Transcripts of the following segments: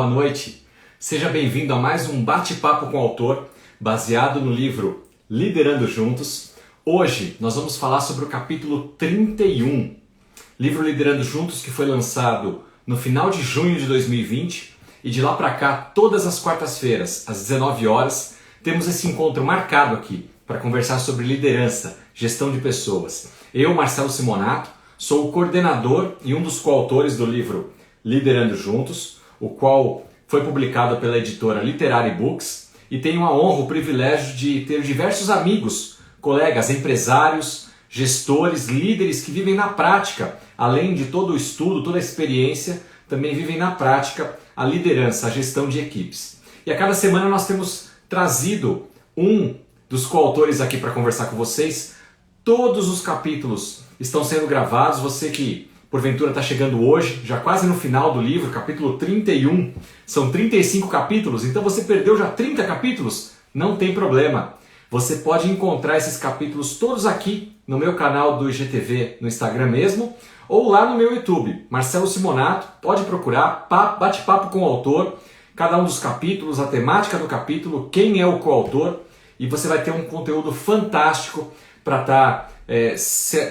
Boa noite, seja bem-vindo a mais um bate-papo com o autor, baseado no livro Liderando Juntos. Hoje nós vamos falar sobre o capítulo 31, livro Liderando Juntos, que foi lançado no final de junho de 2020, e de lá para cá, todas as quartas-feiras, às 19 horas, temos esse encontro marcado aqui para conversar sobre liderança, gestão de pessoas. Eu, Marcelo Simonato, sou o coordenador e um dos coautores do livro Liderando Juntos, o qual foi publicado pela editora Literary Books, e tenho a honra, o privilégio de ter diversos amigos, colegas, empresários, gestores, líderes que vivem na prática, além de todo o estudo, toda a experiência, também vivem na prática a liderança, a gestão de equipes. E a cada semana nós temos trazido um dos coautores aqui para conversar com vocês. Todos os capítulos estão sendo gravados, você que porventura está chegando hoje, já quase no final do livro, capítulo 31, são 35 capítulos, então você perdeu já 30 capítulos? Não tem problema, você pode encontrar esses capítulos todos aqui no meu canal do IGTV, no Instagram mesmo, ou lá no meu YouTube, Marcelo Simonato, pode procurar, bate-papo com o autor, cada um dos capítulos, a temática do capítulo, quem é o coautor, e você vai ter um conteúdo fantástico para estar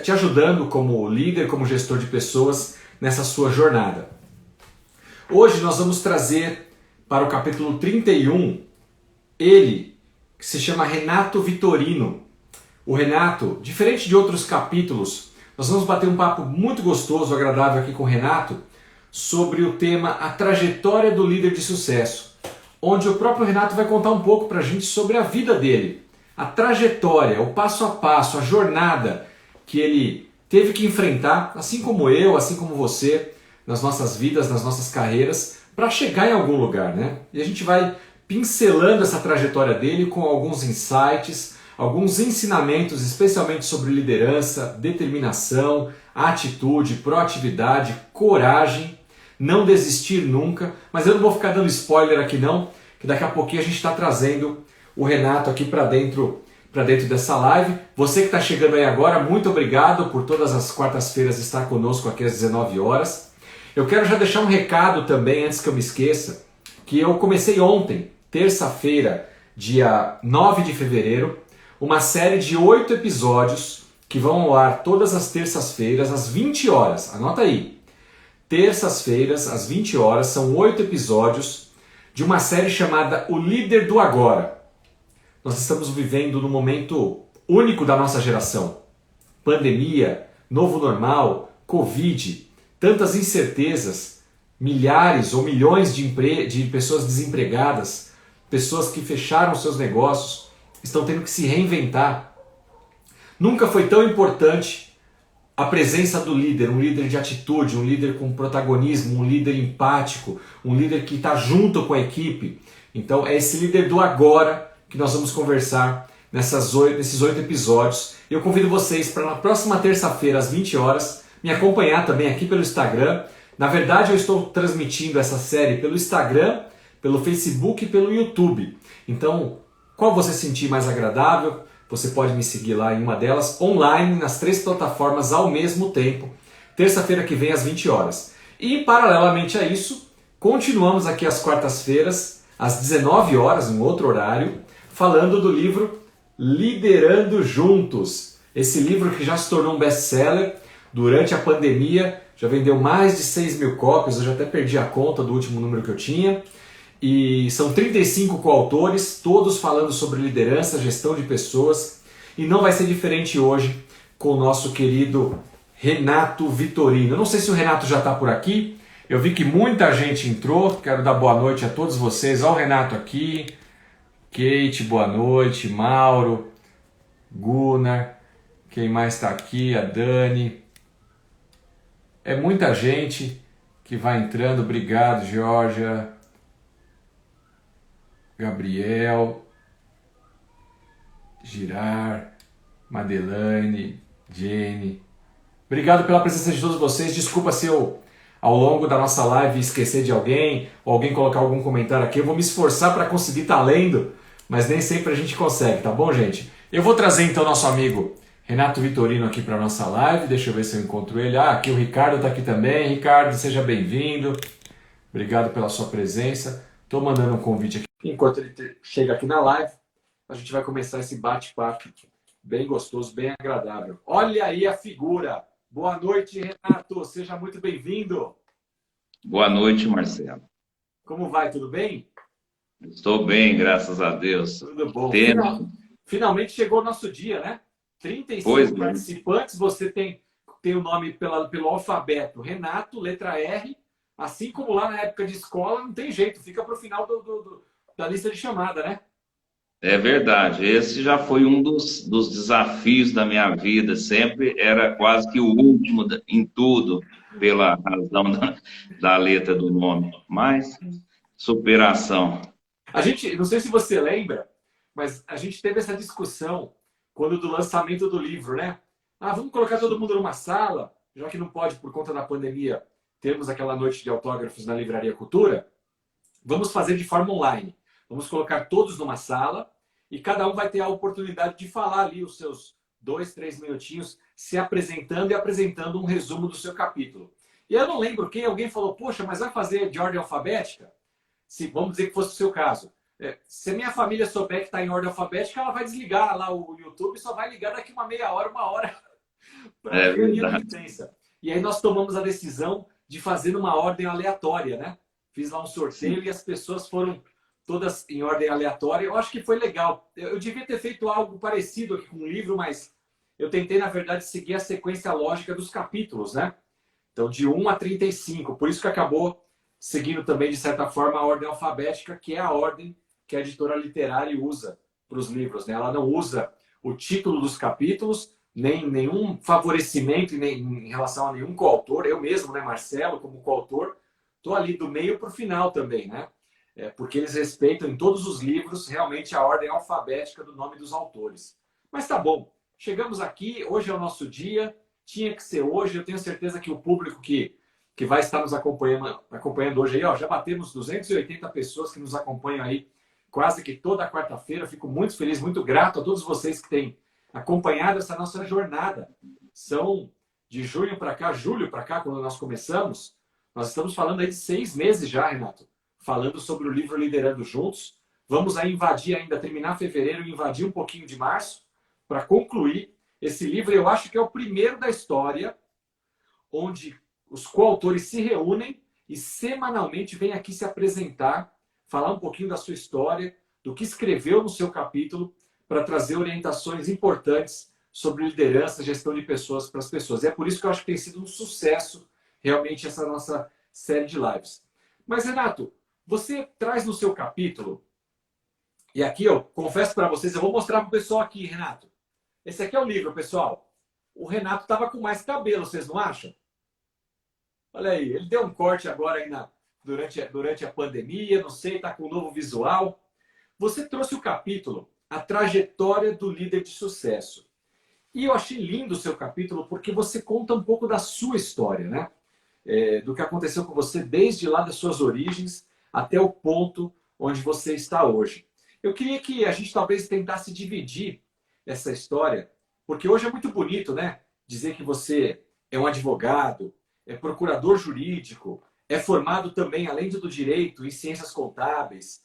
te ajudando como líder, como gestor de pessoas nessa sua jornada. Hoje nós vamos trazer para o capítulo 31 ele, que se chama Renato Vitorino. O Renato, diferente de outros capítulos, nós vamos bater um papo muito gostoso, agradável aqui com o Renato sobre o tema A Trajetória do Líder de Sucesso, onde o próprio Renato vai contar um pouco para a gente sobre a vida dele, a trajetória, o passo a passo, a jornada que ele teve que enfrentar, assim como eu, assim como você, nas nossas vidas, nas nossas carreiras, para chegar em algum lugar, né? E a gente vai pincelando essa trajetória dele com alguns insights, alguns ensinamentos, especialmente sobre liderança, determinação, atitude, proatividade, coragem, não desistir nunca. Mas eu não vou ficar dando spoiler aqui não, que daqui a pouquinho a gente está trazendo o Renato aqui para dentro dessa live. Você que está chegando aí agora, muito obrigado por todas as quartas-feiras estar conosco aqui às 19 horas. Eu quero já deixar um recado também, antes que eu me esqueça, que eu comecei ontem, terça-feira, dia 9 de fevereiro, uma série de 8 episódios que vão ao ar todas as terças-feiras às 20 horas. Anota aí. Terças-feiras às 20 horas são 8 episódios de uma série chamada O Líder do Agora. Nós estamos vivendo num momento único da nossa geração. Pandemia, novo normal, Covid, tantas incertezas, milhares ou milhões de pessoas desempregadas, pessoas que fecharam seus negócios, estão tendo que se reinventar. Nunca foi tão importante a presença do líder, um líder de atitude, um líder com protagonismo, um líder empático, um líder que está junto com a equipe. Então é esse líder do agora que nós vamos conversar nesses 8 episódios. Eu convido vocês para na próxima terça-feira, às 20 horas, me acompanhar também aqui pelo Instagram. Na verdade, eu estou transmitindo essa série pelo Instagram, pelo Facebook e pelo YouTube. Então, qual você sentir mais agradável, você pode me seguir lá em uma delas, online, nas 3 plataformas ao mesmo tempo, terça-feira que vem às 20 horas. E, paralelamente a isso, continuamos aqui às quartas-feiras, às 19 horas, em outro horário, falando do livro Liderando Juntos. Esse livro que já se tornou um best-seller durante a pandemia, já vendeu mais de 6 mil cópias, eu já até perdi a conta do último número que eu tinha. E são 35 coautores, todos falando sobre liderança, gestão de pessoas. E não vai ser diferente hoje com o nosso querido Renato Vitorino. Eu não sei se o Renato já está por aqui, eu vi que muita gente entrou, quero dar boa noite a todos vocês. Olha o Renato aqui. Kate, boa noite, Mauro, Gunnar, quem mais está aqui? A Dani. É muita gente que vai entrando, obrigado, Georgia, Gabriel, Girar, Madeleine, Jenny. Obrigado pela presença de todos vocês, desculpa se eu ao longo da nossa live esquecer de alguém, ou alguém colocar algum comentário aqui, eu vou me esforçar para conseguir estar lendo, mas nem sempre a gente consegue, tá bom, gente? Eu vou trazer então nosso amigo Renato Vitorino aqui para a nossa live, deixa eu ver se eu encontro ele. Aqui o Ricardo está aqui também. Ricardo, seja bem-vindo. Obrigado pela sua presença. Estou mandando um convite aqui. Enquanto ele chega aqui na live, a gente vai começar esse bate-papo bem gostoso, bem agradável. Olha aí a figura. Boa noite, Renato. Seja muito bem-vindo. Boa noite, Marcelo. Como vai? Tudo bem? Estou bem, graças a Deus. Tudo bom. Tendo... Finalmente chegou o nosso dia, né? Pois 35 é, participantes. Você tem o nome pelo alfabeto. Renato, letra R. Assim como lá na época de escola, não tem jeito. Fica para o final da lista de chamada, né? é verdade. Esse já foi um dos desafios da minha vida. Sempre era quase que o último em tudo, pela razão da letra do nome. Mas, superação. A gente, não sei se você lembra, mas a gente teve essa discussão quando do lançamento do livro, né? Ah, vamos colocar todo mundo numa sala, já que não pode, por conta da pandemia, termos aquela noite de autógrafos na Livraria Cultura. Vamos fazer de forma online. Vamos colocar todos numa sala e cada um vai ter a oportunidade de falar ali os seus 2, 3 minutinhos, se apresentando e apresentando um resumo do seu capítulo. E eu não lembro quem, alguém falou, poxa, mas vai fazer de ordem alfabética? Se, vamos dizer que fosse o seu caso. Se a minha família souber que está em ordem alfabética, ela vai desligar lá o YouTube e só vai ligar daqui uma meia hora, uma hora para É ver a minha verdade. presença. E aí nós tomamos a decisão de fazer uma ordem aleatória, né? Fiz lá um sorteio e as pessoas foram todas em ordem aleatória. Eu acho que foi legal. Eu devia ter feito algo parecido aqui com o livro, mas eu tentei, na verdade, seguir a sequência lógica dos capítulos, né? Então, de 1 a 35. Por isso que acabou seguindo também, de certa forma, a ordem alfabética, que é a ordem que a editora literária usa para os livros, né? Ela não usa o título dos capítulos, nem nenhum favorecimento em relação a nenhum coautor. Eu mesmo, né, Marcelo, como coautor, estou ali do meio para o final também, né? Porque eles respeitam em todos os livros realmente a ordem alfabética do nome dos autores. Mas tá bom, chegamos aqui, hoje é o nosso dia, tinha que ser hoje, eu tenho certeza que o público que vai estar nos acompanhando hoje aí, ó, já batemos 280 pessoas que nos acompanham aí quase que toda quarta-feira. Fico muito feliz, muito grato a todos vocês que têm acompanhado essa nossa jornada. São de julho para cá, quando nós começamos, nós estamos falando aí de 6 meses já, Renato, falando sobre o livro Liderando Juntos. Vamos aí invadir ainda, terminar fevereiro e invadir um pouquinho de março para concluir esse livro. Eu acho que é o primeiro da história onde os coautores se reúnem e semanalmente vêm aqui se apresentar, falar um pouquinho da sua história, do que escreveu no seu capítulo, para trazer orientações importantes sobre liderança, gestão de pessoas para as pessoas. E é por isso que eu acho que tem sido um sucesso realmente essa nossa série de lives. Mas, Renato, você traz no seu capítulo, e aqui eu confesso para vocês, eu vou mostrar para o pessoal aqui, Renato. Esse aqui é o livro, pessoal. O Renato estava com mais cabelo, vocês não acham? Olha aí, ele deu um corte agora aí durante a pandemia, não sei, está com um novo visual. Você trouxe o capítulo A Trajetória do Líder de Sucesso. E eu achei lindo o seu capítulo porque você conta um pouco da sua história, né? Do que aconteceu com você desde lá das suas origens até o ponto onde você está hoje. Eu queria que a gente talvez tentasse dividir essa história, porque hoje é muito bonito, né? Dizer que você é um advogado, é procurador jurídico, é formado também, além do direito, em ciências contábeis,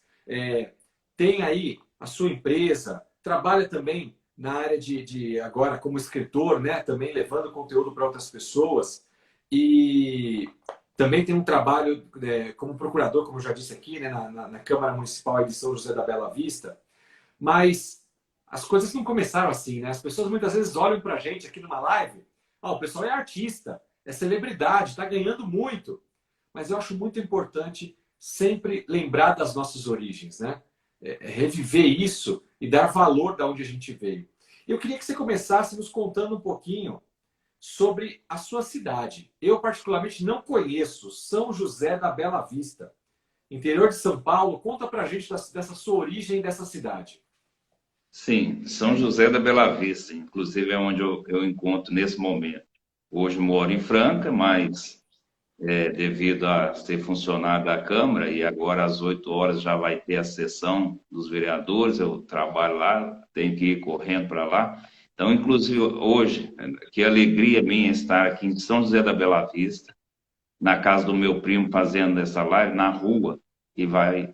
tem aí a sua empresa, trabalha também na área de agora como escritor, né? Também levando conteúdo para outras pessoas. E também tem um trabalho como procurador, como eu já disse aqui, né? na Câmara Municipal de São José da Bela Vista. Mas as coisas não começaram assim, né? As pessoas muitas vezes olham para a gente aqui numa live, o pessoal é artista, é celebridade, está ganhando muito. Mas eu acho muito importante sempre lembrar das nossas origens, né? Reviver isso e dar valor de onde a gente veio. Eu queria que você começasse nos contando um pouquinho sobre a sua cidade. Eu, particularmente, não conheço São José da Bela Vista, interior de São Paulo. Conta pra gente dessa sua origem dessa cidade. Sim, São José da Bela Vista, inclusive é onde eu encontro nesse momento. Hoje moro em Franca, mas devido a ser funcionário da Câmara, e agora às 8 horas já vai ter a sessão dos vereadores, eu trabalho lá, tenho que ir correndo para lá. Então, inclusive hoje, que alegria minha estar aqui em São José da Bela Vista, na casa do meu primo fazendo essa live, na rua, e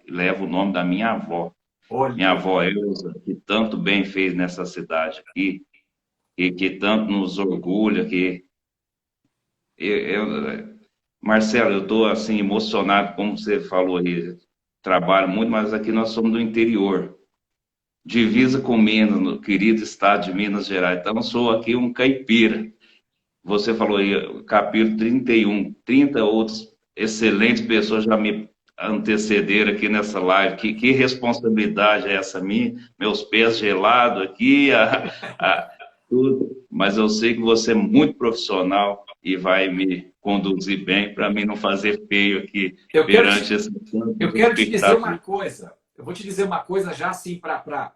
leva o nome da minha avó. Minha Olha, avó Elza, que tanto bem fez nessa cidade aqui, e que tanto nos orgulha, Marcelo, eu estou assim emocionado, como você falou aí, trabalho muito, mas aqui nós somos do interior, divisa com Minas, no querido estado de Minas Gerais, então eu sou aqui um caipira. Você falou aí, capítulo 31, 30 outros excelentes pessoas já me antecederam aqui nessa live. Que responsabilidade é essa minha? Meus pés gelados aqui, tudo. Mas eu sei que você é muito profissional e vai me conduzir bem para mim não fazer feio aqui eu quero perante te, esse eu tanto quero te dizer uma espectador. coisa. Eu vou te dizer uma coisa já assim para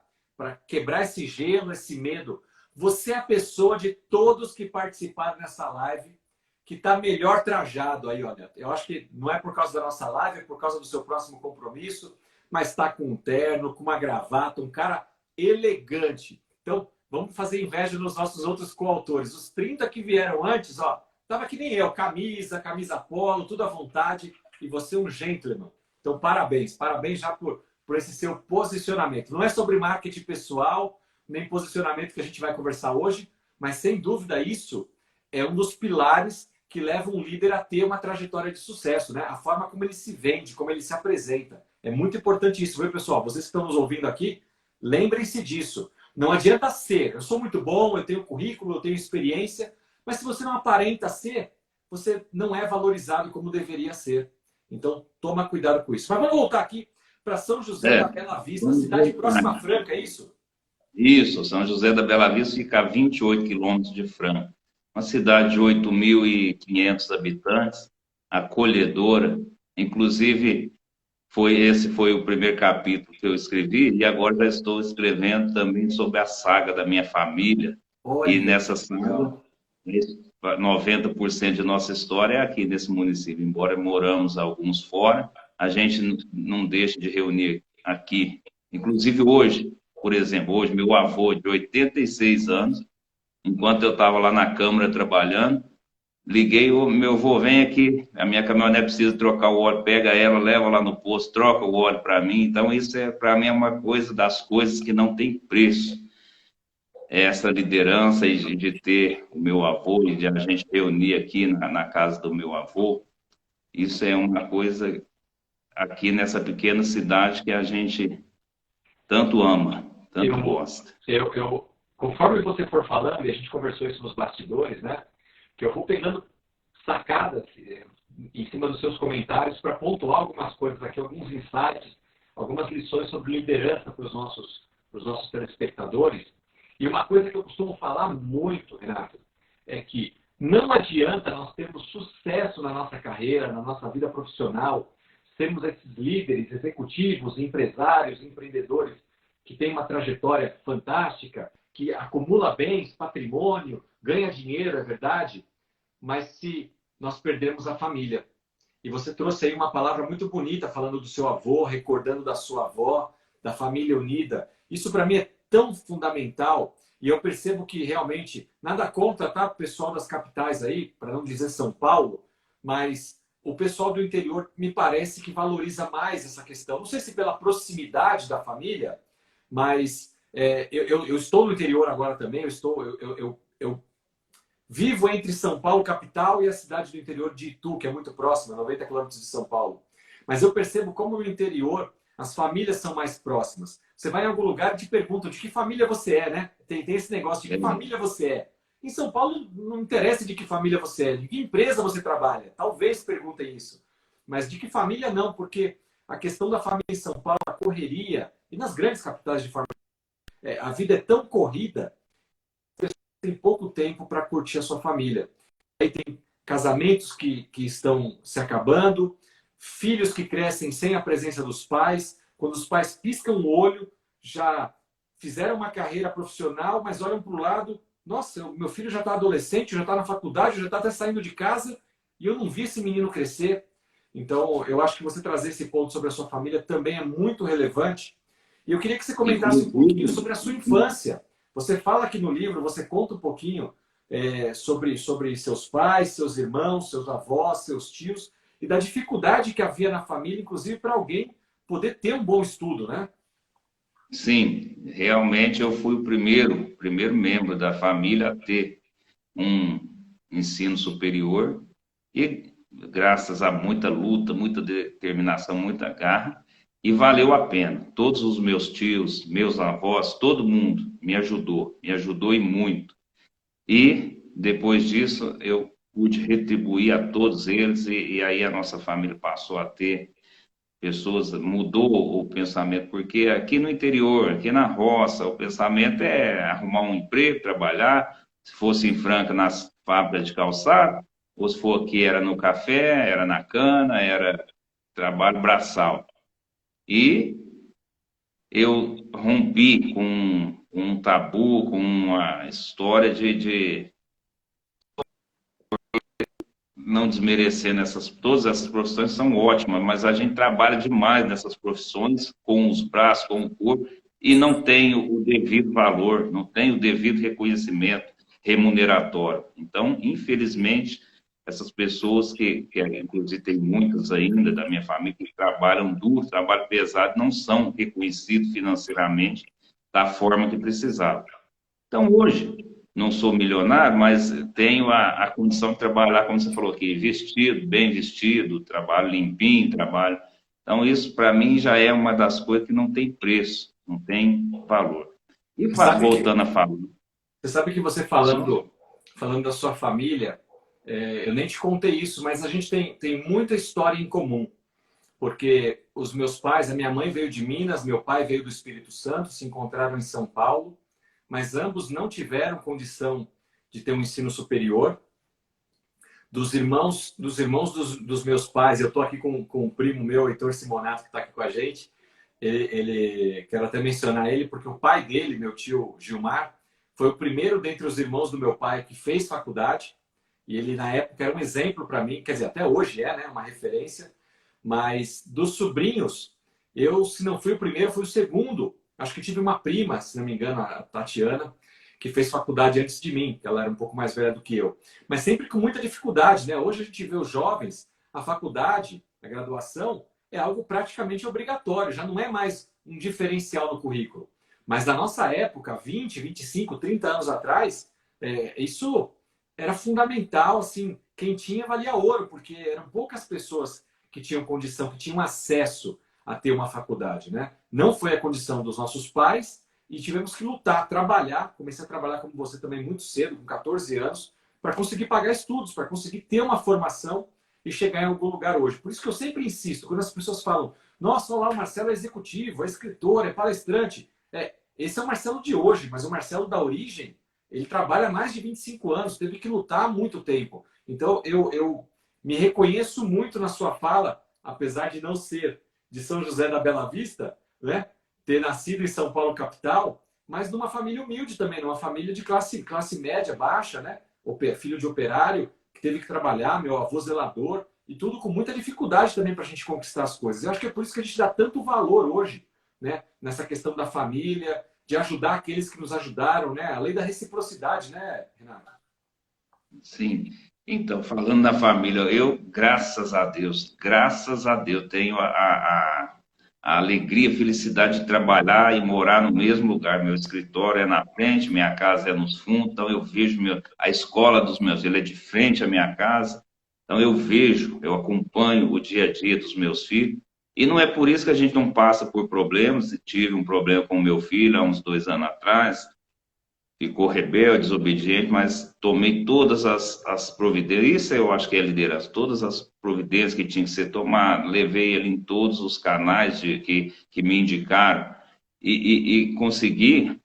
quebrar esse gelo, esse medo. Você é a pessoa de todos que participaram nessa live que está melhor trajado aí, olha. Eu acho que não é por causa da nossa live, é por causa do seu próximo compromisso, mas está com um terno, com uma gravata, um cara elegante. Então, vamos fazer inveja nos nossos outros coautores. Os 30 que vieram antes, ó, tava que nem eu, camisa polo, tudo à vontade, e você um gentleman. Então, parabéns, parabéns já por esse seu posicionamento. Não é sobre marketing pessoal, nem posicionamento que a gente vai conversar hoje, mas sem dúvida isso é um dos pilares que leva um líder a ter uma trajetória de sucesso, né? A forma como ele se vende, como ele se apresenta. É muito importante isso, viu, pessoal? Vocês que estão nos ouvindo aqui, lembrem-se disso. Não adianta ser. Eu sou muito bom, eu tenho currículo, eu tenho experiência, mas se você não aparenta ser, você não é valorizado como deveria ser. Então, toma cuidado com isso. Mas vamos voltar aqui para São José É, da Bela Vista, vamos cidade voltar. próxima a Franca, é isso? Isso, São José da Bela Vista fica a 28 quilômetros de Franca. Uma cidade de 8.500 habitantes, acolhedora. Inclusive, esse foi o primeiro capítulo que eu escrevi, e agora já estou escrevendo também sobre a saga da minha família. E Olha que nessa saga, legal. 90% de nossa história é aqui nesse município. Embora moramos alguns fora, a gente não deixa de reunir aqui. Inclusive hoje, por exemplo, hoje meu avô de 86 anos, enquanto eu estava lá na Câmara trabalhando, liguei, o meu avô, vem aqui, a minha caminhonete precisa trocar o óleo, pega ela, leva lá no posto, troca o óleo para mim. Então isso para mim é uma coisa das coisas que não tem preço. Essa liderança e de ter o meu avô e de a gente reunir aqui na casa do meu avô, isso é uma coisa aqui nessa pequena cidade que a gente tanto ama, tanto Eu, gosta. conforme você for falando, e a gente conversou isso nos bastidores, né? Que eu vou pegando sacadas em cima dos seus comentários para pontuar algumas coisas aqui, alguns insights, algumas lições sobre liderança para os nossos telespectadores. E uma coisa que eu costumo falar muito, Renato, é que não adianta nós termos sucesso na nossa carreira, na nossa vida profissional, sermos esses líderes, executivos, empresários, empreendedores que têm uma trajetória fantástica, que acumula bens, patrimônio, ganha dinheiro, é verdade, mas se nós perdemos a família. E você trouxe aí uma palavra muito bonita, falando do seu avô, recordando da sua avó, da família unida. Isso para mim é tão fundamental. E eu percebo que realmente, nada contra, tá, pessoal das capitais aí, para não dizer São Paulo, mas o pessoal do interior me parece que valoriza mais essa questão. Não sei se pela proximidade da família, mas eu estou no interior agora também, eu vivo entre São Paulo, capital, e a cidade do interior de Itu, que é muito próxima, 90 quilômetros de São Paulo. Mas eu percebo como no interior as famílias são mais próximas. Você vai em algum lugar e te perguntam de que família você é, né? Tem esse negócio de que família você é. Em São Paulo não interessa de que família você é, de que empresa você trabalha. Talvez perguntem isso. Mas de que família não, porque a questão da família em São Paulo, a correria, e nas grandes capitais de forma... a vida é tão corrida, tem pouco tempo para curtir a sua família. Aí tem casamentos que estão se acabando, filhos que crescem sem a presença dos pais, quando os pais piscam o olho, já fizeram uma carreira profissional, mas olham para o lado, nossa, o meu filho já está adolescente, já está na faculdade, já está até saindo de casa, e eu não vi esse menino crescer. Então, eu acho que você trazer esse ponto sobre a sua família também é muito relevante. E eu queria que você comentasse um pouquinho Inclusive, sobre a sua infância. Você fala aqui no livro, você conta um pouquinho sobre seus pais, seus irmãos, seus avós, seus tios, e da dificuldade que havia na família, inclusive para alguém poder ter um bom estudo, né? Sim, realmente eu fui o primeiro membro da família a ter um ensino superior e graças a muita luta, muita determinação, muita garra, e valeu a pena. Todos os meus tios, meus avós, todo mundo me ajudou e muito. E depois disso eu pude retribuir a todos eles e aí a nossa família passou a ter pessoas, mudou o pensamento, porque aqui no interior, aqui na roça, o pensamento é arrumar um emprego, trabalhar, se fosse em Franca, nas fábricas de calçado, ou se for aqui, era no café, era na cana, era trabalho braçal. E eu rompi com um tabu, com uma história de não desmerecendo todas essas profissões são ótimas, mas a gente trabalha demais nessas profissões, com os braços, com o corpo, e não tem o devido valor, não tem o devido reconhecimento remuneratório. Então, infelizmente, essas pessoas que inclusive tem muitas ainda da minha família, que trabalham duro, trabalham pesado, não são reconhecidos financeiramente da forma que precisavam. Então, hoje, não sou milionário, mas tenho a condição de trabalhar, como você falou aqui, vestido, bem vestido, trabalho limpinho, trabalho. Então, isso para mim já é uma das coisas que não tem preço, não tem valor. E Você sabe que, voltando a falar, você sabe que você só, falando da sua família, eu nem te contei isso, mas a gente tem muita história em comum. Porque os meus pais, a minha mãe veio de Minas, meu pai veio do Espírito Santo, se encontraram em São Paulo, mas ambos não tiveram condição de ter um ensino superior. Dos meus pais, eu estou aqui com um primo meu, Heitor Simonato, que está aqui com a gente. Quero até mencionar ele, porque o pai dele, meu tio Gilmar, foi o primeiro dentre os irmãos do meu pai que fez faculdade. E ele, na época, era um exemplo para mim, quer dizer, até hoje é, né, uma referência. Mas dos sobrinhos, eu, se não fui o primeiro, fui o segundo. Acho que tive uma prima, se não me engano, a Tatiana, que fez faculdade antes de mim, que ela era um pouco mais velha do que eu. Mas sempre com muita dificuldade, né? Hoje a gente vê os jovens, a faculdade, a graduação, é algo praticamente obrigatório, já não é mais um diferencial no currículo. Mas na nossa época, 20, 25, 30 anos atrás, isso era fundamental, assim, quem tinha valia ouro, porque eram poucas pessoas que tinham condição, que tinham acesso a ter uma faculdade, né? Não foi a condição dos nossos pais e tivemos que lutar, trabalhar. Comecei a trabalhar como você também muito cedo, com 14 anos, para conseguir pagar estudos, para conseguir ter uma formação e chegar em algum lugar hoje. Por isso que eu sempre insisto, quando as pessoas falam, nossa, olha lá, o Marcelo é executivo, é escritor, é palestrante. Esse é o Marcelo de hoje, mas o Marcelo da origem, ele trabalha há mais de 25 anos, teve que lutar há muito tempo. Então, eu me reconheço muito na sua fala, apesar de não ser de São José da Bela Vista, né? Ter nascido em São Paulo capital, mas numa família humilde também, numa família de classe média, baixa, né? Filho de operário, que teve que trabalhar, meu avô zelador, e tudo com muita dificuldade também para a gente conquistar as coisas. Eu acho que é por isso que a gente dá tanto valor hoje, né? Nessa questão da família, de ajudar aqueles que nos ajudaram, né? A lei da reciprocidade, né, Renato? sim. Então, falando da família, eu, graças a Deus, tenho a alegria, a felicidade de trabalhar e morar no mesmo lugar. Meu escritório é na frente, minha casa é nos fundos, então eu vejo a escola dos meus filhos é de frente à minha casa. Então eu vejo, eu acompanho o dia a dia dos meus filhos. E não é por isso que a gente não passa por problemas. Tive um problema com o meu filho há uns 2 anos atrás, ficou rebelde, desobediente, mas tomei todas as providências, isso eu acho que é liderança, todas as providências que tinham que ser tomadas, levei ele em todos os canais que me indicaram e consegui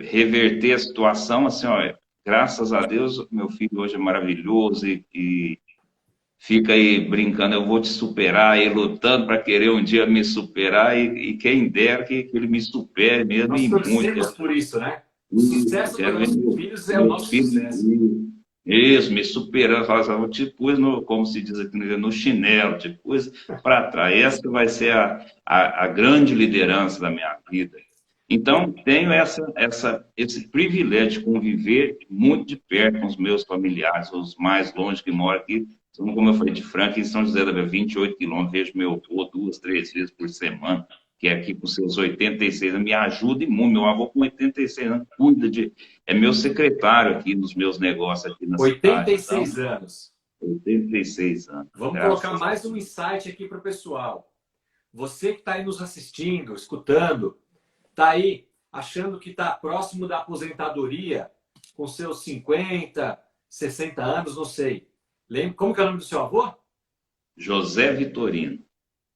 reverter a situação, assim, ó, graças a Deus, meu filho hoje é maravilhoso e fica aí brincando, eu vou te superar, e lutando para querer um dia me superar, e quem dera que ele me supere mesmo, Nós e muito. torcemos por isso, né? O Isso, sucesso dos quero ver nossos filhos é o meus nosso filhos, sucesso. isso, me superando, falar assim, eu te pus no, como se diz aqui no chinelo, te pus para trás. Essa vai ser a grande liderança da minha vida. Então, tenho esse privilégio de conviver muito de perto com os meus familiares, os mais longe que moram aqui. Como eu falei, de Franca, em São José da Bahia, 28 quilômetros, vejo meu avô 2, 3 vezes por semana, que é aqui com seus 86 anos, me ajuda e muito. Meu avô com 86 anos cuida de... É meu secretário aqui nos meus negócios aqui na cidade. Então, 86 anos. 86 anos, Vamos colocar graças a mais um Deus. insight aqui para o pessoal. Você que está aí nos assistindo, escutando, está aí achando que está próximo da aposentadoria, com seus 50, 60 anos, não sei. Lembra, como que é o nome do seu avô? José Vitorino.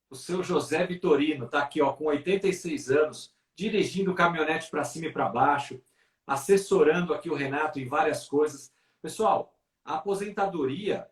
O seu José Vitorino está aqui, ó, com 86 anos, dirigindo caminhonete para cima e para baixo, assessorando aqui o Renato em várias coisas. Pessoal, a aposentadoria,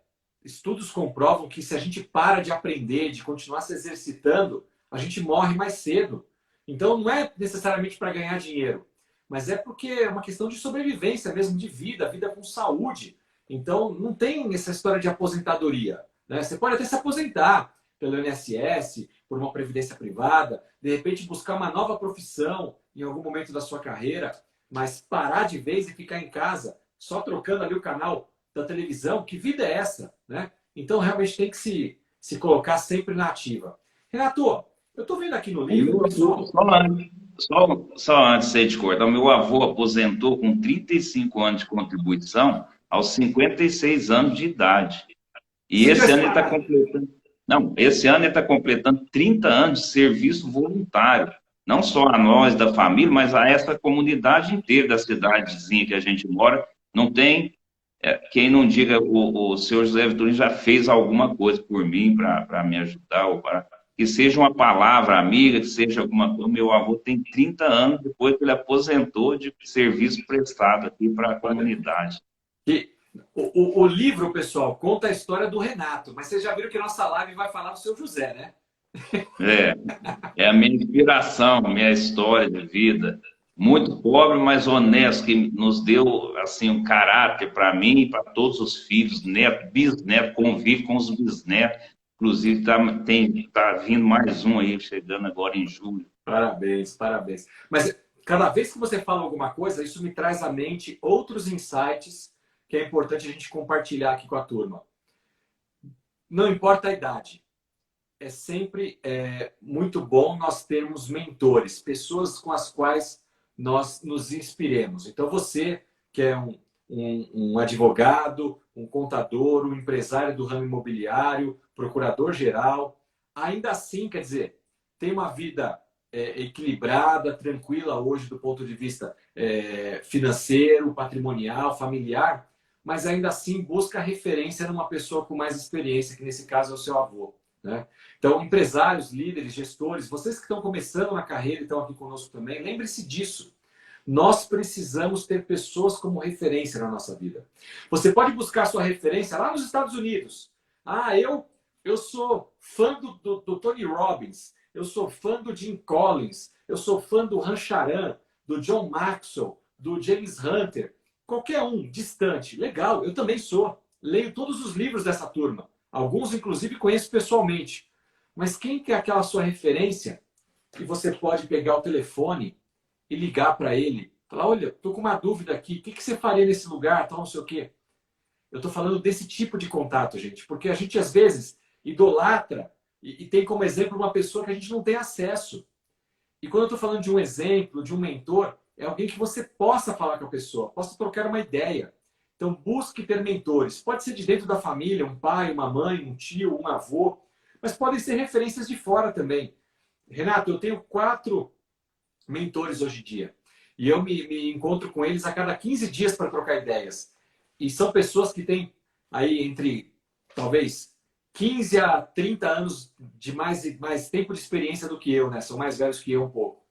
estudos comprovam que se a gente para de aprender, de continuar se exercitando, a gente morre mais cedo. Então não é necessariamente para ganhar dinheiro, mas é porque é uma questão de sobrevivência mesmo, de vida, vida com saúde. Então não tem essa história de aposentadoria, né? Você pode até se aposentar pelo INSS, por uma previdência privada, de repente buscar uma nova profissão em algum momento da sua carreira, mas parar de vez e ficar em casa, só trocando ali o canal da televisão, que vida é essa, né? Então realmente tem que se colocar sempre na ativa. Renato, eu estou vendo aqui no O livro, meu avô, pessoal. só antes de te cortar, o meu avô aposentou com 35 anos de contribuição aos 56 anos de idade. E Se esse tivesse ano ele está parado. completando. Não, esse ano ele está completando 30 anos de serviço voluntário. Não só a nós da família, mas a essa comunidade inteira da cidadezinha que a gente mora. Não tem quem não diga o senhor José Vitorino já fez alguma coisa por mim para me ajudar, ou para que seja uma palavra amiga, que seja alguma coisa. O meu avô tem 30 anos depois que ele aposentou de serviço prestado aqui para a Olha, comunidade. que o livro, pessoal, conta a história do Renato, mas vocês já viram que nossa live vai falar do seu José, né? É, é a minha inspiração, a minha história de vida. Muito pobre, mas honesto, que nos deu assim um caráter para mim e para todos os filhos, neto, bisneto, convive com os bisnetos. Inclusive, tá vindo mais um aí, chegando agora em julho. Parabéns, parabéns. Mas cada vez que você fala alguma coisa, isso me traz à mente outros insights que é importante a gente compartilhar aqui com a turma. Não importa a idade, é sempre muito bom nós termos mentores, pessoas com as quais nós nos inspiremos. Então, você que é um advogado, um contador, um empresário do ramo imobiliário, procurador-geral, ainda assim, quer dizer, tem uma vida equilibrada, tranquila hoje do ponto de vista financeiro, patrimonial, familiar, mas ainda assim busca referência numa pessoa com mais experiência, que nesse caso é o seu avô, né? Então, empresários, líderes, gestores, vocês que estão começando na carreira e estão aqui conosco também, lembre-se disso. Nós precisamos ter pessoas como referência na nossa vida. Você pode buscar sua referência lá nos Estados Unidos. Ah, eu sou fã do Tony Robbins, eu sou fã do Jim Collins, eu sou fã do Rancharan, do John Maxwell, do James Hunter. Qualquer um distante. Legal, eu também sou. Leio todos os livros dessa turma. Alguns, inclusive, conheço pessoalmente. Mas quem que é aquela sua referência que você pode pegar o telefone e ligar para ele? Falar, olha, estou com uma dúvida aqui. O que você faria nesse lugar? Tal, não sei o quê. Eu estou falando desse tipo de contato, gente. Porque a gente, às vezes, idolatra e tem como exemplo uma pessoa que a gente não tem acesso. E quando eu estou falando de um exemplo, de um mentor, é alguém que você possa falar com a pessoa, possa trocar uma ideia. Então, busque ter mentores. Pode ser de dentro da família, um pai, uma mãe, um tio, um avô, mas podem ser referências de fora também. Renato, eu tenho 4 mentores hoje em dia. E eu me encontro com eles a cada 15 dias para trocar ideias. E são pessoas que têm aí entre, talvez, 15 a 30 anos de mais tempo de experiência do que eu, né? São mais velhos que eu um pouco.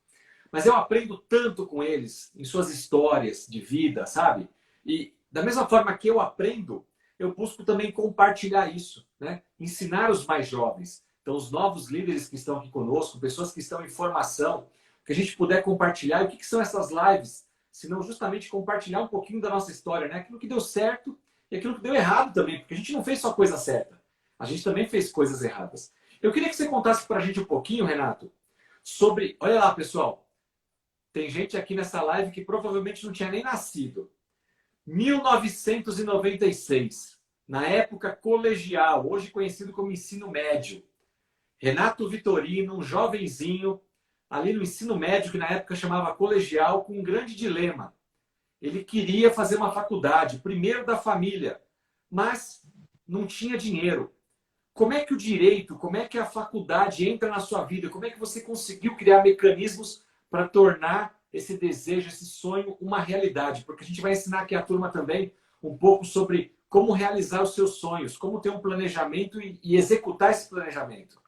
Mas eu aprendo tanto com eles, em suas histórias de vida, sabe? E da mesma forma que eu aprendo, eu busco também compartilhar isso, né? Ensinar os mais jovens. Então, os novos líderes que estão aqui conosco, pessoas que estão em formação, que a gente puder compartilhar. E o que são essas lives? Se não justamente compartilhar um pouquinho da nossa história, né? Aquilo que deu certo e aquilo que deu errado também, porque a gente não fez só coisa certa. A gente também fez coisas erradas. Eu queria que você contasse para a gente um pouquinho, Renato, sobre... Olha lá, pessoal. tem gente aqui nessa live que provavelmente não tinha nem nascido. 1996, na época colegial, hoje conhecido como ensino médio. Renato Vitorino, um jovenzinho, ali no ensino médio, que na época chamava colegial, com um grande dilema. Ele queria fazer uma faculdade, primeiro da família, mas não tinha dinheiro. Como é que o direito, como é que a faculdade entra na sua vida? Como é que você conseguiu criar mecanismos para tornar esse desejo, esse sonho, uma realidade? Porque a gente vai ensinar aqui a turma também um pouco sobre como realizar os seus sonhos, como ter um planejamento e executar esse planejamento.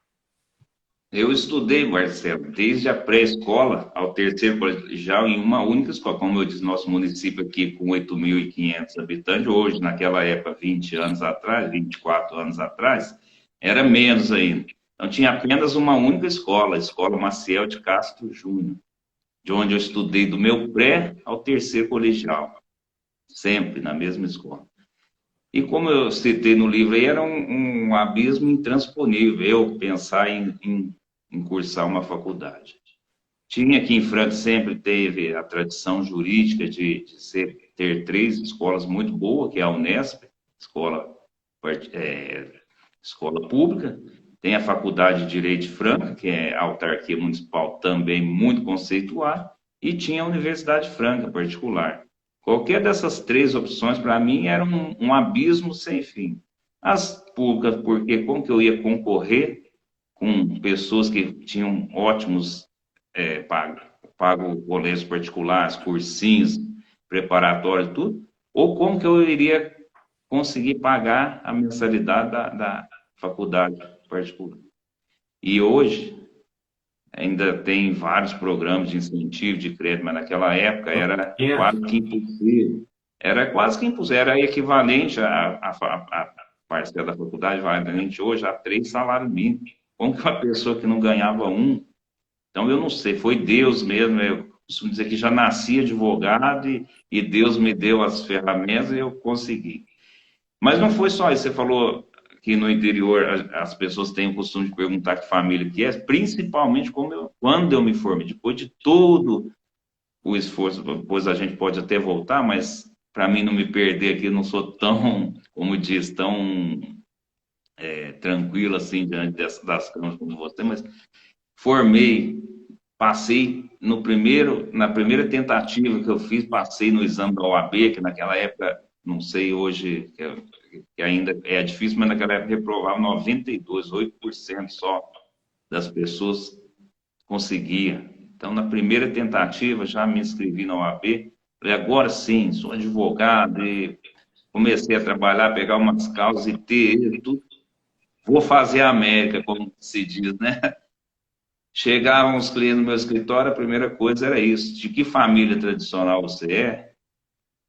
Eu estudei, Marcelo, desde a pré-escola ao terceiro colegial em uma única escola. Como eu disse, nosso município aqui com 8.500 habitantes, hoje, naquela época, 20 anos atrás, 24 anos atrás, era menos ainda. Então, tinha apenas uma única escola, a Escola Maciel de Castro Júnior, de onde eu estudei do meu pré ao terceiro colegial, sempre na mesma escola. E como eu citei no livro, aí era um abismo intransponível, eu pensar em cursar uma faculdade. Tinha aqui em Franca, sempre teve a tradição jurídica de ter três escolas muito boas, que é a Unesp, escola, escola pública, tem a Faculdade de Direito de Franca, que é a autarquia municipal também muito conceituada, e tinha a Universidade Franca particular. Qualquer dessas três opções, para mim, era um abismo sem fim. As públicas, porque como que eu ia concorrer com pessoas que tinham ótimos pago colégios particulares, cursinhos, preparatórios, tudo, ou como que eu iria conseguir pagar a mensalidade da faculdade particular. E hoje, ainda tem vários programas de incentivo de crédito, mas naquela época era quase que impossível. Era quase que impossível, era equivalente a parcela da faculdade, equivalente hoje a 3 salários mínimos. Como que uma pessoa que não ganhava um? Então, eu não sei, foi Deus mesmo. Eu costumo dizer que já nasci advogado e Deus me deu as ferramentas e eu consegui. Mas não foi só isso, você falou que no interior as pessoas têm o costume de perguntar que família que é, principalmente quando eu me formei, depois de todo o esforço, depois a gente pode até voltar, mas para mim não me perder aqui, eu não sou tão, como diz, tão tranquilo assim diante das câmeras como você, mas formei, passei na primeira tentativa que eu fiz, passei no exame da OAB, que naquela época, não sei hoje, que ainda é difícil, mas naquela época reprovava 92, 8% só das pessoas conseguia. Então, na primeira tentativa, já me inscrevi na OAB, falei, agora sim, sou advogado, e comecei a trabalhar, pegar umas causas e ter tudo. Vou fazer a América, como se diz, né? Chegavam os clientes no meu escritório, a primeira coisa era isso: de que família tradicional você é?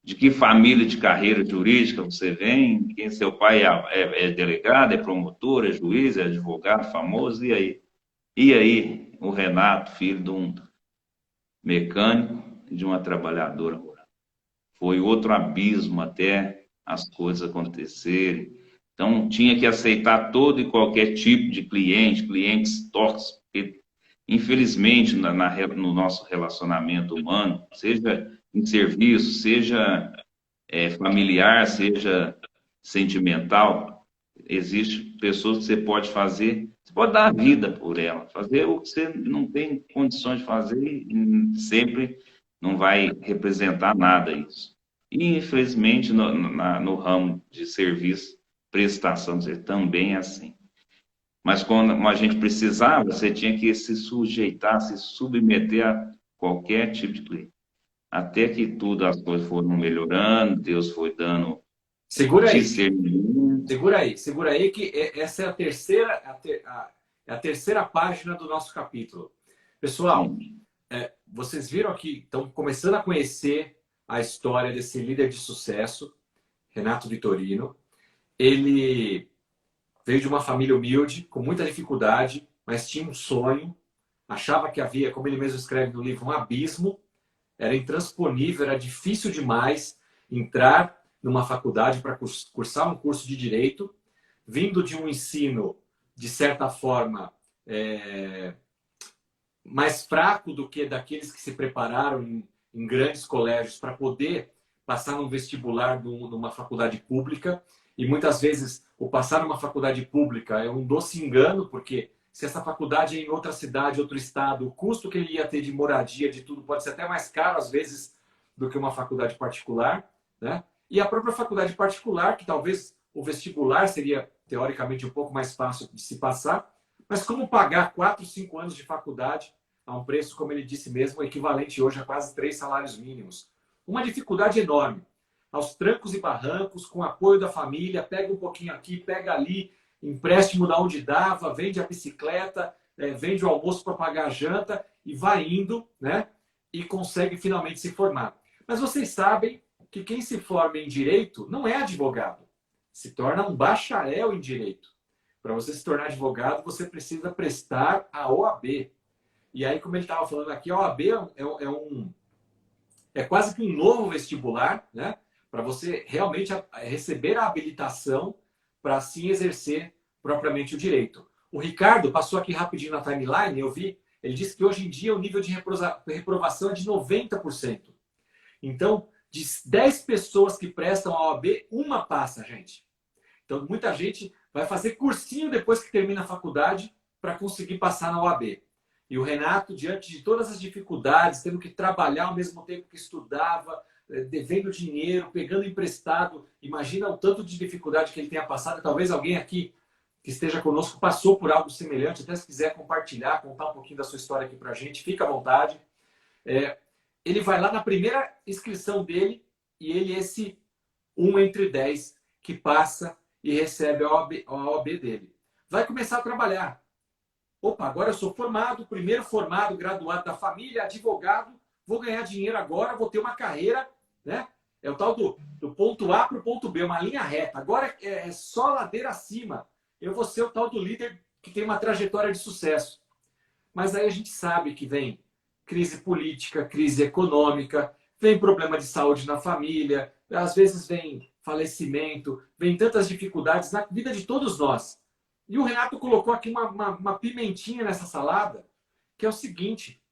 De que família de carreira jurídica você vem? Quem seu pai é delegado, é promotor, é juiz, é advogado famoso? E aí? E aí, o Renato, filho de um mecânico e de uma trabalhadora rural. Foi outro abismo até as coisas acontecerem. Então, tinha que aceitar todo e qualquer tipo de cliente, clientes tóxicos, porque, infelizmente, no nosso relacionamento humano, seja em serviço, seja familiar, seja sentimental, existem pessoas que você pode fazer, você pode dar a vida por ela, fazer o que você não tem condições de fazer e sempre não vai representar nada isso. E, infelizmente, no ramo de serviço, prestação, você também é assim. Mas quando a gente precisava, você tinha que se sujeitar, se submeter a qualquer tipo de cliente. Até que tudo, as coisas foram melhorando, Deus foi dando Segura aí, discernimento. segura aí que essa é a terceira, a terceira página do nosso capítulo. Pessoal, vocês viram aqui, estão começando a conhecer a história desse líder de sucesso, Renato Vitorino. Ele veio de uma família humilde, com muita dificuldade, mas tinha um sonho, achava que havia, como ele mesmo escreve no livro, um abismo, era intransponível, era difícil demais entrar numa faculdade para cursar um curso de direito, vindo de um ensino, de certa forma, mais fraco do que daqueles que se prepararam em grandes colégios para poder passar num vestibular numa faculdade pública. E muitas vezes o passar numa faculdade pública é um doce engano, porque se essa faculdade é em outra cidade, outro estado, o custo que ele ia ter de moradia, de tudo, pode ser até mais caro, às vezes, do que uma faculdade particular, né? E a própria faculdade particular, que talvez o vestibular seria, teoricamente, um pouco mais fácil de se passar, mas como pagar 4, 5 anos de faculdade a um preço, como ele disse mesmo, equivalente hoje a quase 3 salários mínimos? Uma dificuldade enorme. Aos trancos e barrancos, com apoio da família, pega um pouquinho aqui, pega ali, empréstimo da onde dava, vende a bicicleta, vende o almoço para pagar a janta e vai indo, né? E consegue finalmente se formar. Mas vocês sabem que quem se forma em direito não é advogado, se torna um bacharel em direito. Para você se tornar advogado, você precisa prestar a OAB. E aí, como ele estava falando aqui, a OAB é quase que um novo vestibular, né? Para você realmente receber a habilitação para assim exercer propriamente o direito. O Ricardo passou aqui rapidinho na timeline, eu vi, ele disse que hoje em dia o nível de reprovação é de 90%. Então, de 10 pessoas que prestam a OAB, uma passa, gente. Então, muita gente vai fazer cursinho depois que termina a faculdade para conseguir passar na OAB. E o Renato, diante de todas as dificuldades, tendo que trabalhar ao mesmo tempo que estudava, devendo dinheiro, pegando emprestado, imagina o tanto de dificuldade que ele tenha passado. Talvez alguém aqui que esteja conosco passou por algo semelhante, até se quiser compartilhar, contar um pouquinho da sua história aqui para a gente, fica à vontade. Ele vai lá na primeira inscrição dele e ele é esse 1 entre 10 que passa e recebe a OAB dele. Vai começar a trabalhar. Opa, agora eu sou formado, primeiro formado, graduado da família, advogado, vou ganhar dinheiro agora, vou ter uma carreira, né? É o tal do ponto A para o ponto B, uma linha reta. Agora é só ladeira acima. Eu vou ser o tal do líder que tem uma trajetória de sucesso. Mas aí a gente sabe que vem crise política, crise econômica, vem problema de saúde na família, às vezes vem falecimento, vem tantas dificuldades na vida de todos nós. E o Renato colocou aqui uma pimentinha nessa salada, que é o seguinte: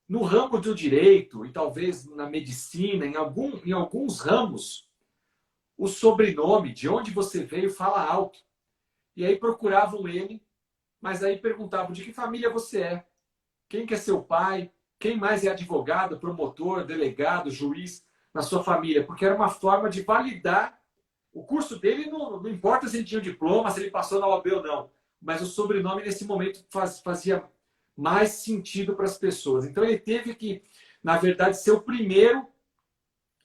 no ramo do direito e talvez na medicina, em alguns ramos, o sobrenome, de onde você veio, fala alto. E aí procuravam ele, mas aí perguntavam de que família você é, quem que é seu pai, quem mais é advogado, promotor, delegado, juiz na sua família, porque era uma forma de validar o curso dele. Não importa se ele tinha um diploma, se ele passou na OAB ou não, mas o sobrenome nesse momento fazia mais sentido para as pessoas. Então ele teve que, na verdade, ser o primeiro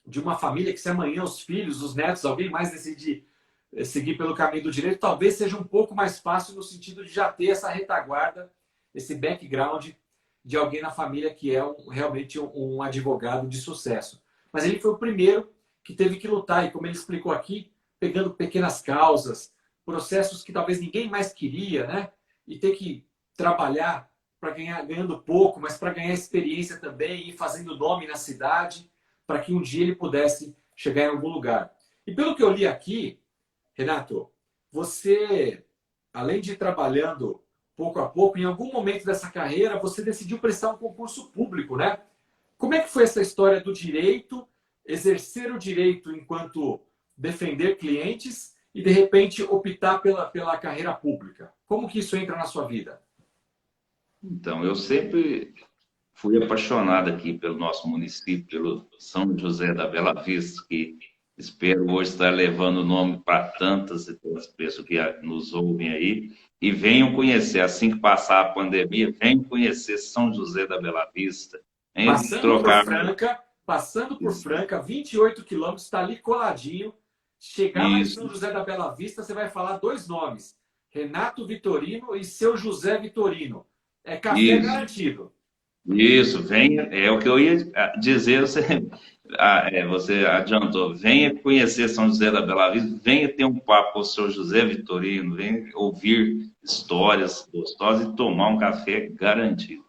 de uma família que, se amanhã os filhos, os netos, alguém mais decidir seguir pelo caminho do direito, talvez seja um pouco mais fácil no sentido de já ter essa retaguarda, esse background de alguém na família que é realmente um advogado de sucesso. Mas ele foi o primeiro que teve que lutar, e como ele explicou aqui, pegando pequenas causas, processos que talvez ninguém mais queria, né? E ter que trabalhar para ganhando pouco, mas para ganhar experiência também e fazendo nome na cidade, para que um dia ele pudesse chegar em algum lugar. E pelo que eu li aqui, Renato, você, além de ir trabalhando pouco a pouco, em algum momento dessa carreira, você decidiu prestar um concurso público, né? Como é que foi essa história do direito, exercer o direito enquanto defender clientes e, de repente, optar pela carreira pública? Como que isso entra na sua vida? Então, eu sempre fui apaixonado aqui pelo nosso município, pelo São José da Bela Vista, que espero hoje estar levando o nome para tantas e tantas pessoas que nos ouvem aí e venham conhecer, assim que passar a pandemia, venham conhecer São José da Bela Vista, venham trocar. Passando por Franca, 28 quilômetros, está ali coladinho. Chegar lá em São Isso, José da Bela Vista, você vai falar dois nomes: Renato Vitorino e seu José Vitorino. É café isso. garantido. Isso, venha, é o que eu ia dizer, você adiantou, venha conhecer São José da Bela Vista, venha ter um papo com o seu José Vitorino, venha ouvir histórias gostosas e tomar um café garantido.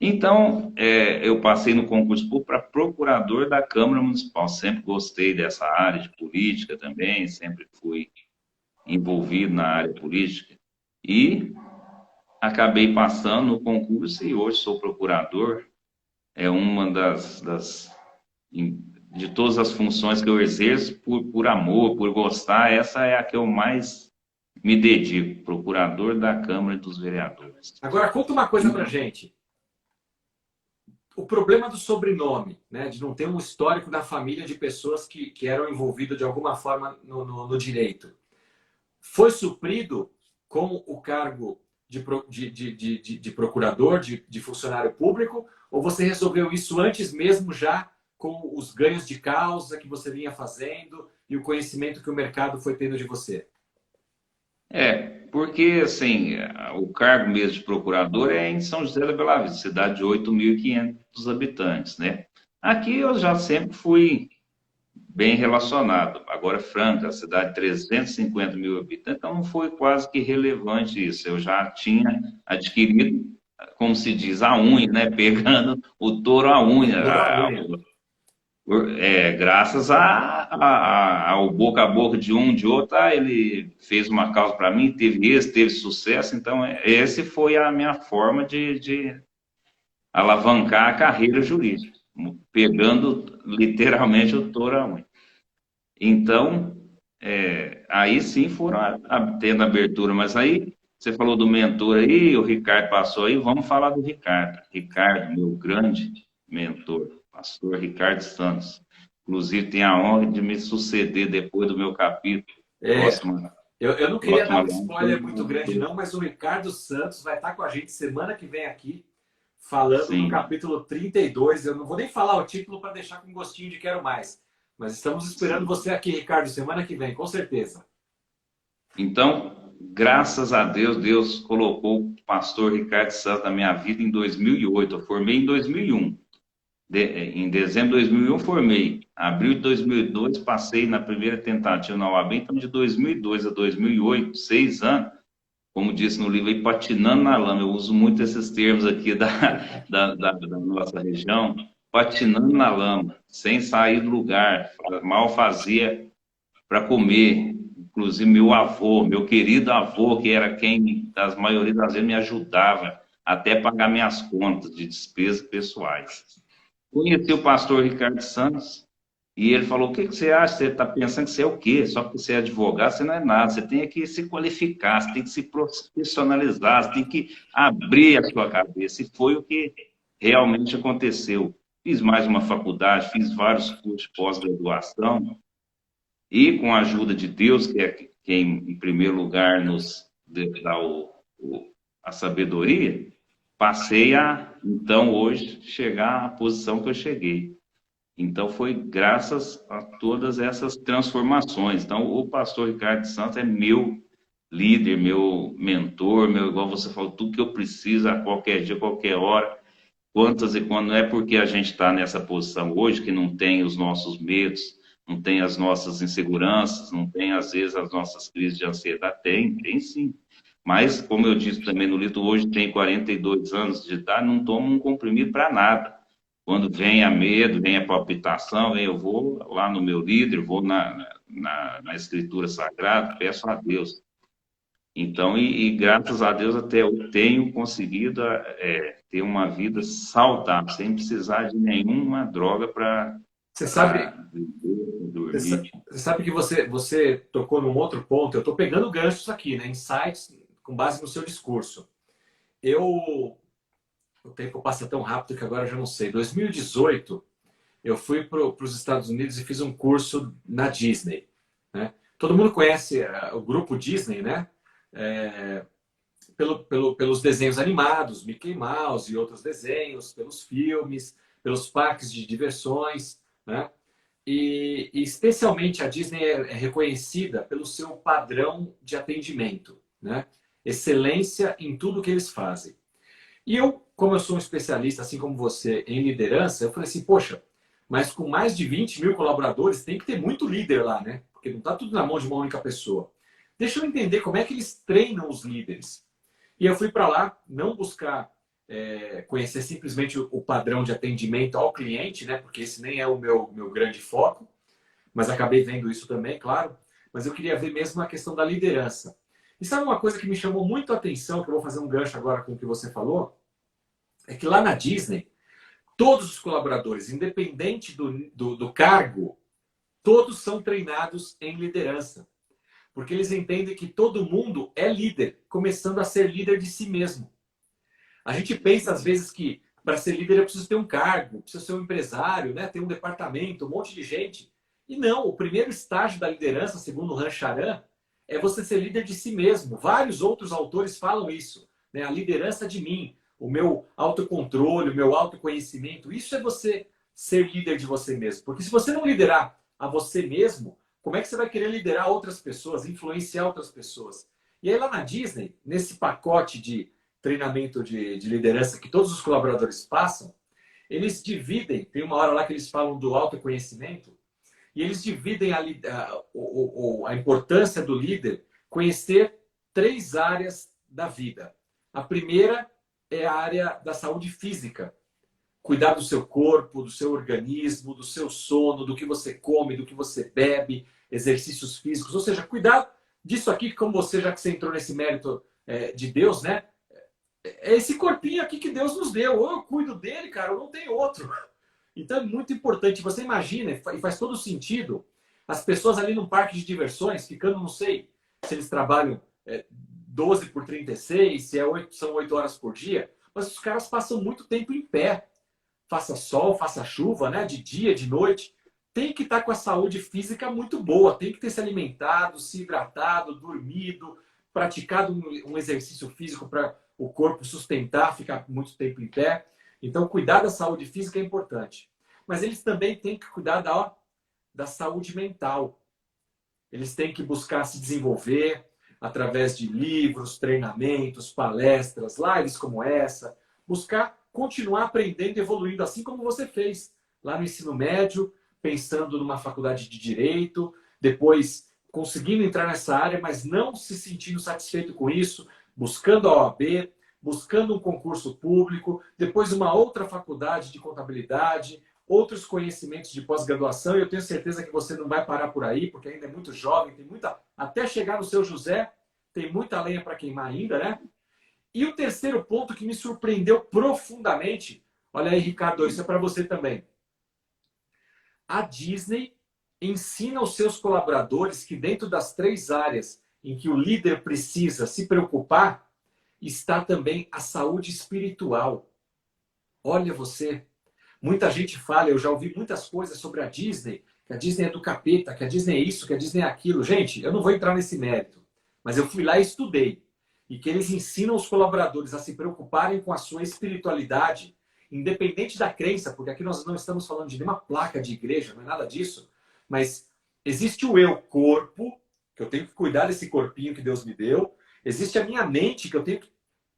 Então, eu passei no concurso público para procurador da Câmara Municipal, sempre gostei dessa área de política também, sempre fui envolvido na área política, e acabei passando no concurso e hoje sou procurador. É uma de todas as funções que eu exerço por amor, por gostar, essa é a que eu mais me dedico, procurador da Câmara dos Vereadores. Agora, conta uma coisa pra gente. O problema do sobrenome, né, de não ter um histórico da família de pessoas que eram envolvidas de alguma forma no direito, foi suprido com o cargo de procurador, de funcionário público, ou você resolveu isso antes mesmo já com os ganhos de causa que você vinha fazendo e o conhecimento que o mercado foi tendo de você? Porque assim, o cargo mesmo de procurador é em São José da Bela Vista, cidade de 8.500 habitantes, né? Aqui eu já sempre fui bem relacionado. Agora, Franca, cidade de 350 mil habitantes, então não foi quase que relevante isso. Eu já tinha adquirido, como se diz, a unha, né? Pegando o touro à unha. Toda a unha. Graças ao boca a boca de um, de outro, ele fez uma causa para mim, teve esse, teve sucesso, então esse foi a minha forma de alavancar a carreira jurídica, pegando literalmente o touro à unha. Então, aí sim foram tendo abertura, mas aí você falou do mentor aí, o Ricardo passou aí, vamos falar do Ricardo. Ricardo, meu grande mentor, pastor Ricardo Santos. Inclusive, tem a honra de me suceder depois do meu capítulo. É, Próxima, eu não queria dar próxima um spoiler muito grande, não, mas o Ricardo Santos vai estar com a gente semana que vem aqui, falando do sim. capítulo 32. Eu não vou nem falar o título para deixar com gostinho de quero mais. Mas estamos esperando você aqui, Ricardo, semana que vem, com certeza. Então, graças a Deus, Deus colocou o pastor Ricardo Santos na minha vida em 2008. Eu formei em 2001. Em dezembro de 2001 formei. Abril de 2002 passei na primeira tentativa na UAB. Então, de 2002 a 2008, 6 anos, como disse no livro, aí, patinando na lama. Eu uso muito esses termos aqui da nossa região. Patinando na lama, sem sair do lugar. Mal fazia para comer. Inclusive, meu avô, meu querido avô, que era quem, das maioria das vezes, me ajudava até pagar minhas contas de despesas pessoais. Conheci o pastor Ricardo Santos e ele falou: o que você acha? Você está pensando que você é o quê? Só porque você é advogado, você não é nada. Você tem que se qualificar, você tem que se profissionalizar, você tem que abrir a sua cabeça. E foi o que realmente aconteceu. Fiz mais uma faculdade, fiz vários cursos de pós-graduação e, com a ajuda de Deus, que é quem, em primeiro lugar, nos dá a sabedoria, passei então, hoje, chegar à posição que eu cheguei. Então, foi graças a todas essas transformações. Então, o pastor Ricardo Santos é meu líder, meu mentor, igual você falou, tudo que eu preciso a qualquer dia, qualquer hora, quantas e quando. Não é porque a gente está nessa posição hoje que não tem os nossos medos, não tem as nossas inseguranças, não tem, às vezes, as nossas crises de ansiedade. Tem sim. Mas, como eu disse também no livro, hoje tem 42 anos de idade, não tomo um comprimido para nada. Quando vem a medo, vem a palpitação, eu vou lá no meu líder, vou na Escritura Sagrada, peço a Deus. Então, graças a Deus, até eu tenho conseguido ter uma vida saudável, sem precisar de nenhuma droga para Você sabe, dormir. você sabe que você tocou num outro ponto. Eu estou pegando ganchos aqui, né? Insights com base no seu discurso. O tempo passa tão rápido que agora eu já não sei. Em 2018, eu fui para os Estados Unidos e fiz um curso na Disney, né? Todo mundo conhece o grupo Disney, né? Pelos desenhos animados, Mickey Mouse e outros desenhos, pelos filmes, pelos parques de diversões, né? E especialmente a Disney é reconhecida pelo seu padrão de atendimento, né? Excelência em tudo que eles fazem. E eu, como eu sou um especialista, assim como você, em liderança, eu falei assim, poxa, mas com mais de 20 mil colaboradores, tem que ter muito líder lá, né? Porque não está tudo na mão de uma única pessoa. Deixa eu entender como é que eles treinam os líderes. E eu fui para lá não buscar conhecer simplesmente o padrão de atendimento ao cliente, né? Porque esse nem é o meu grande foco, mas acabei vendo isso também, claro. Mas eu queria ver mesmo a questão da liderança. E sabe uma coisa que me chamou muito a atenção, que eu vou fazer um gancho agora com o que você falou? É que lá na Disney, todos os colaboradores, independente do cargo, todos são treinados em liderança. Porque eles entendem que todo mundo é líder, começando a ser líder de si mesmo. A gente pensa, às vezes, que para ser líder eu preciso ter um cargo, preciso ser um empresário, né? Ter um departamento, um monte de gente. E não, o primeiro estágio da liderança, segundo o Han Charan, é você ser líder de si mesmo. Vários outros autores falam isso. Né? A liderança de mim, o meu autocontrole, o meu autoconhecimento. Isso é você ser líder de você mesmo. Porque se você não liderar a você mesmo, como é que você vai querer liderar outras pessoas, influenciar outras pessoas? E aí lá na Disney, nesse pacote de treinamento de liderança que todos os colaboradores passam, eles dividem, tem uma hora lá que eles falam do autoconhecimento, e eles dividem a importância do líder conhecer 3 áreas da vida. A primeira é a área da saúde física. Cuidar do seu corpo, do seu organismo, do seu sono, do que você come, do que você bebe, exercícios físicos. Ou seja, cuidar disso aqui, como você, já que você entrou nesse mérito de Deus, né? É esse corpinho aqui que Deus nos deu. Ou eu cuido dele, cara, ou não tem outro. Então é muito importante. Você imagina, e faz todo sentido, as pessoas ali num parque de diversões, ficando, não sei, se eles trabalham 12 por 36, se são 8 horas por dia, mas os caras passam muito tempo em pé. Faça sol, faça chuva, né? De dia, de noite. Tem que estar com a saúde física muito boa. Tem que ter se alimentado, se hidratado, dormido, praticado um exercício físico para o corpo sustentar, ficar muito tempo em pé. Então, cuidar da saúde física é importante. Mas eles também têm que cuidar da saúde mental. Eles têm que buscar se desenvolver através de livros, treinamentos, palestras, lives como essa. Buscar continuar aprendendo e evoluindo, assim como você fez lá no ensino médio, pensando numa faculdade de direito, depois conseguindo entrar nessa área, mas não se sentindo satisfeito com isso, buscando a OAB, buscando um concurso público, depois uma outra faculdade de contabilidade, outros conhecimentos de pós-graduação, e eu tenho certeza que você não vai parar por aí, porque ainda é muito jovem, tem muita, até chegar no seu José, tem muita lenha para queimar ainda, né? E o terceiro ponto que me surpreendeu profundamente, olha aí, Ricardo, isso é para você também. A Disney ensina aos seus colaboradores que dentro das 3 áreas em que o líder precisa se preocupar, está também a saúde espiritual. Olha você, muita gente fala, eu já ouvi muitas coisas sobre a Disney, que a Disney é do capeta, que a Disney é isso, que a Disney é aquilo. Gente, eu não vou entrar nesse mérito, mas eu fui lá e estudei. E que eles ensinam os colaboradores a se preocuparem com a sua espiritualidade, independente da crença, porque aqui nós não estamos falando de nenhuma placa de igreja, não é nada disso, mas existe o eu corpo, que eu tenho que cuidar desse corpinho que Deus me deu, existe a minha mente, que eu tenho que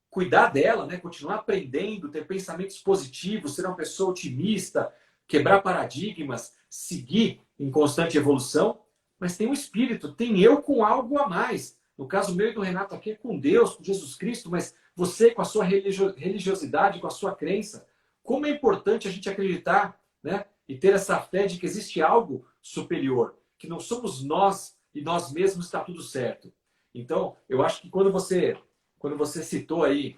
cuidar dela, né? Continuar aprendendo, ter pensamentos positivos, ser uma pessoa otimista, quebrar paradigmas, seguir em constante evolução, mas tem um espírito, tem eu com algo a mais. No caso meu e do Renato aqui é com Deus, com Jesus Cristo, mas você com a sua religiosidade, com a sua crença. Como é importante a gente acreditar, né? E ter essa fé de que existe algo superior, que não somos nós e nós mesmos está tudo certo. Então, eu acho que quando você citou aí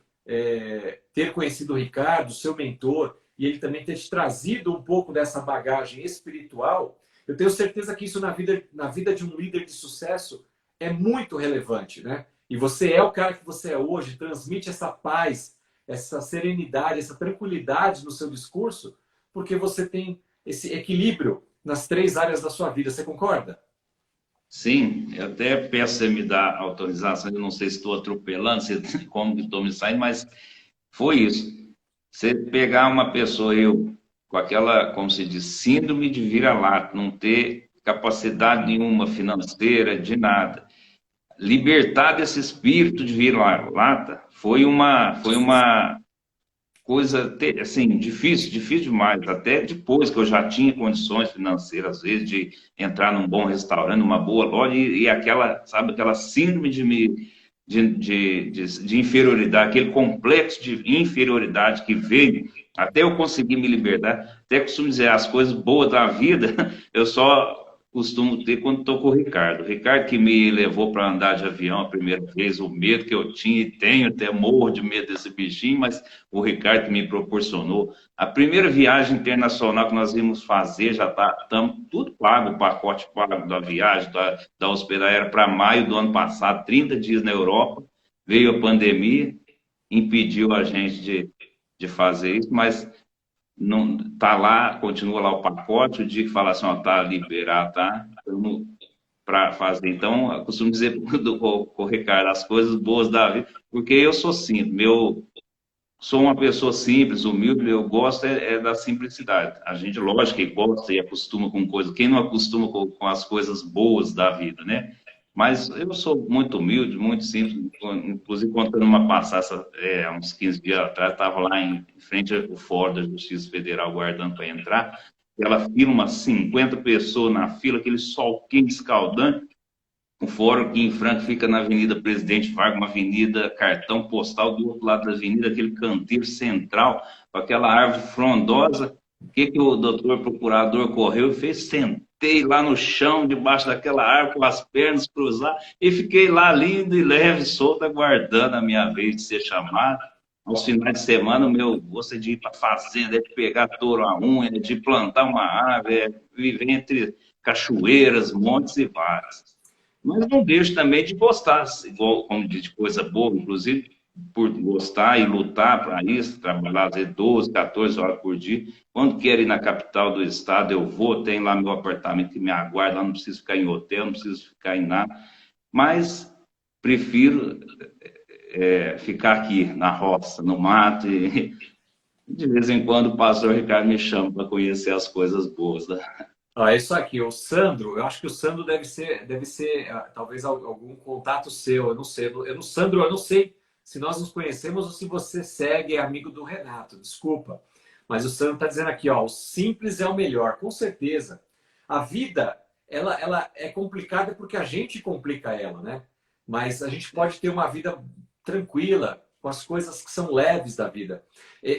ter conhecido o Ricardo, seu mentor, e ele também ter te trazido um pouco dessa bagagem espiritual, eu tenho certeza que isso na vida de um líder de sucesso é muito relevante, né? E você é o cara que você é hoje, transmite essa paz, essa serenidade, essa tranquilidade no seu discurso, porque você tem esse equilíbrio nas 3 áreas da sua vida. Você concorda? Sim, eu até peço você me dar autorização, eu não sei se estou atropelando, se, como que estou me saindo, mas foi isso. Você pegar uma pessoa, eu, com aquela, como se diz, síndrome de vira-lata, não ter capacidade nenhuma financeira, de nada, libertar desse espírito de vira-lata foi uma coisa assim, difícil demais, até depois que eu já tinha condições financeiras, às vezes, de entrar num bom restaurante, numa boa loja, e aquela, sabe, aquela síndrome de inferioridade, aquele complexo de inferioridade que veio, até eu conseguir me libertar, até costumo dizer, as coisas boas da vida, eu só costumo ter quando estou com o Ricardo. O Ricardo que me levou para andar de avião a primeira vez, o medo que eu tinha e tenho, até morro de medo desse bichinho, mas o Ricardo que me proporcionou. A primeira viagem internacional que nós íamos fazer, já estamos tudo pago, o pacote pago da viagem, da hospedagem, era para maio do ano passado, 30 dias na Europa, veio a pandemia, impediu a gente de fazer isso, mas não tá lá, continua lá o pacote, o dia que fala assim, ó, tá liberado, tá? Para fazer. Então, eu costumo dizer com o Ricardo, as coisas boas da vida, porque eu sou simples, sou uma pessoa simples, humilde, eu gosto da simplicidade. A gente, lógico, que gosta e acostuma com coisas, quem não acostuma com as coisas boas da vida, né? Mas eu sou muito humilde, muito simples, inclusive contando uma passagem, há uns 15 dias atrás, estava lá em frente ao Fórum da Justiça Federal, guardando para entrar, aquela fila, umas 50 pessoas na fila, aquele sol quente, escaldante, o fórum aqui em Franca fica na Avenida Presidente Vargas, uma avenida cartão postal, do outro lado da avenida, aquele canteiro central, com aquela árvore frondosa. O que o doutor procurador correu e fez? Sentei lá no chão, debaixo daquela árvore, com as pernas cruzadas, e fiquei lá lindo e leve, solto, aguardando a minha vez de ser chamado. Aos finais de semana, o meu gosto é de ir para a fazenda, é de pegar touro a unha, é de plantar uma árvore, é viver entre cachoeiras, montes e vales. Mas não deixo também de gostar, igual, como de coisa boa, inclusive, por gostar e lutar para isso, trabalhar às vezes 12, 14 horas por dia. Quando quero ir na capital do estado, eu vou, tem lá meu apartamento que me aguarda, lá não preciso ficar em hotel, não preciso ficar em nada. Mas prefiro ficar aqui na roça, no mato, e de vez em quando o pastor Ricardo me chama para conhecer as coisas boas. Né? É isso aqui, o Sandro, eu acho que o Sandro deve ser talvez algum contato seu, eu não sei. Sandro, eu não sei se nós nos conhecemos ou se você segue, é amigo do Renato, desculpa. Mas o Sandro está dizendo aqui, ó, o simples é o melhor, com certeza. A vida, ela é complicada porque a gente complica ela, né? Mas a gente pode ter uma vida tranquila, com as coisas que são leves da vida.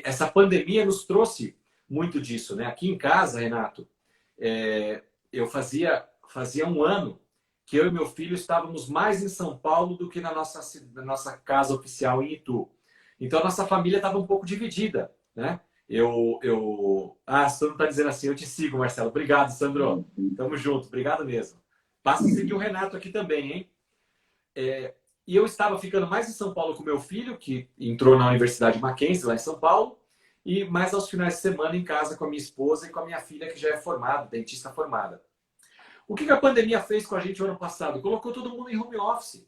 Essa pandemia nos trouxe muito disso, né? Aqui em casa, Renato, eu fazia um ano que eu e meu filho estávamos mais em São Paulo do que na nossa casa oficial em Itu. Então a nossa família estava um pouco dividida, né? Sandro está dizendo assim, eu te sigo, Marcelo. Obrigado, Sandro. Tamo junto, obrigado mesmo. Passa a seguir o Renato aqui também, hein? E eu estava ficando mais em São Paulo com meu filho, que entrou na Universidade Mackenzie, lá em São Paulo, e mais aos finais de semana em casa com a minha esposa e com a minha filha, que já é formada, dentista formada. O que a pandemia fez com a gente no ano passado? Colocou todo mundo em home office.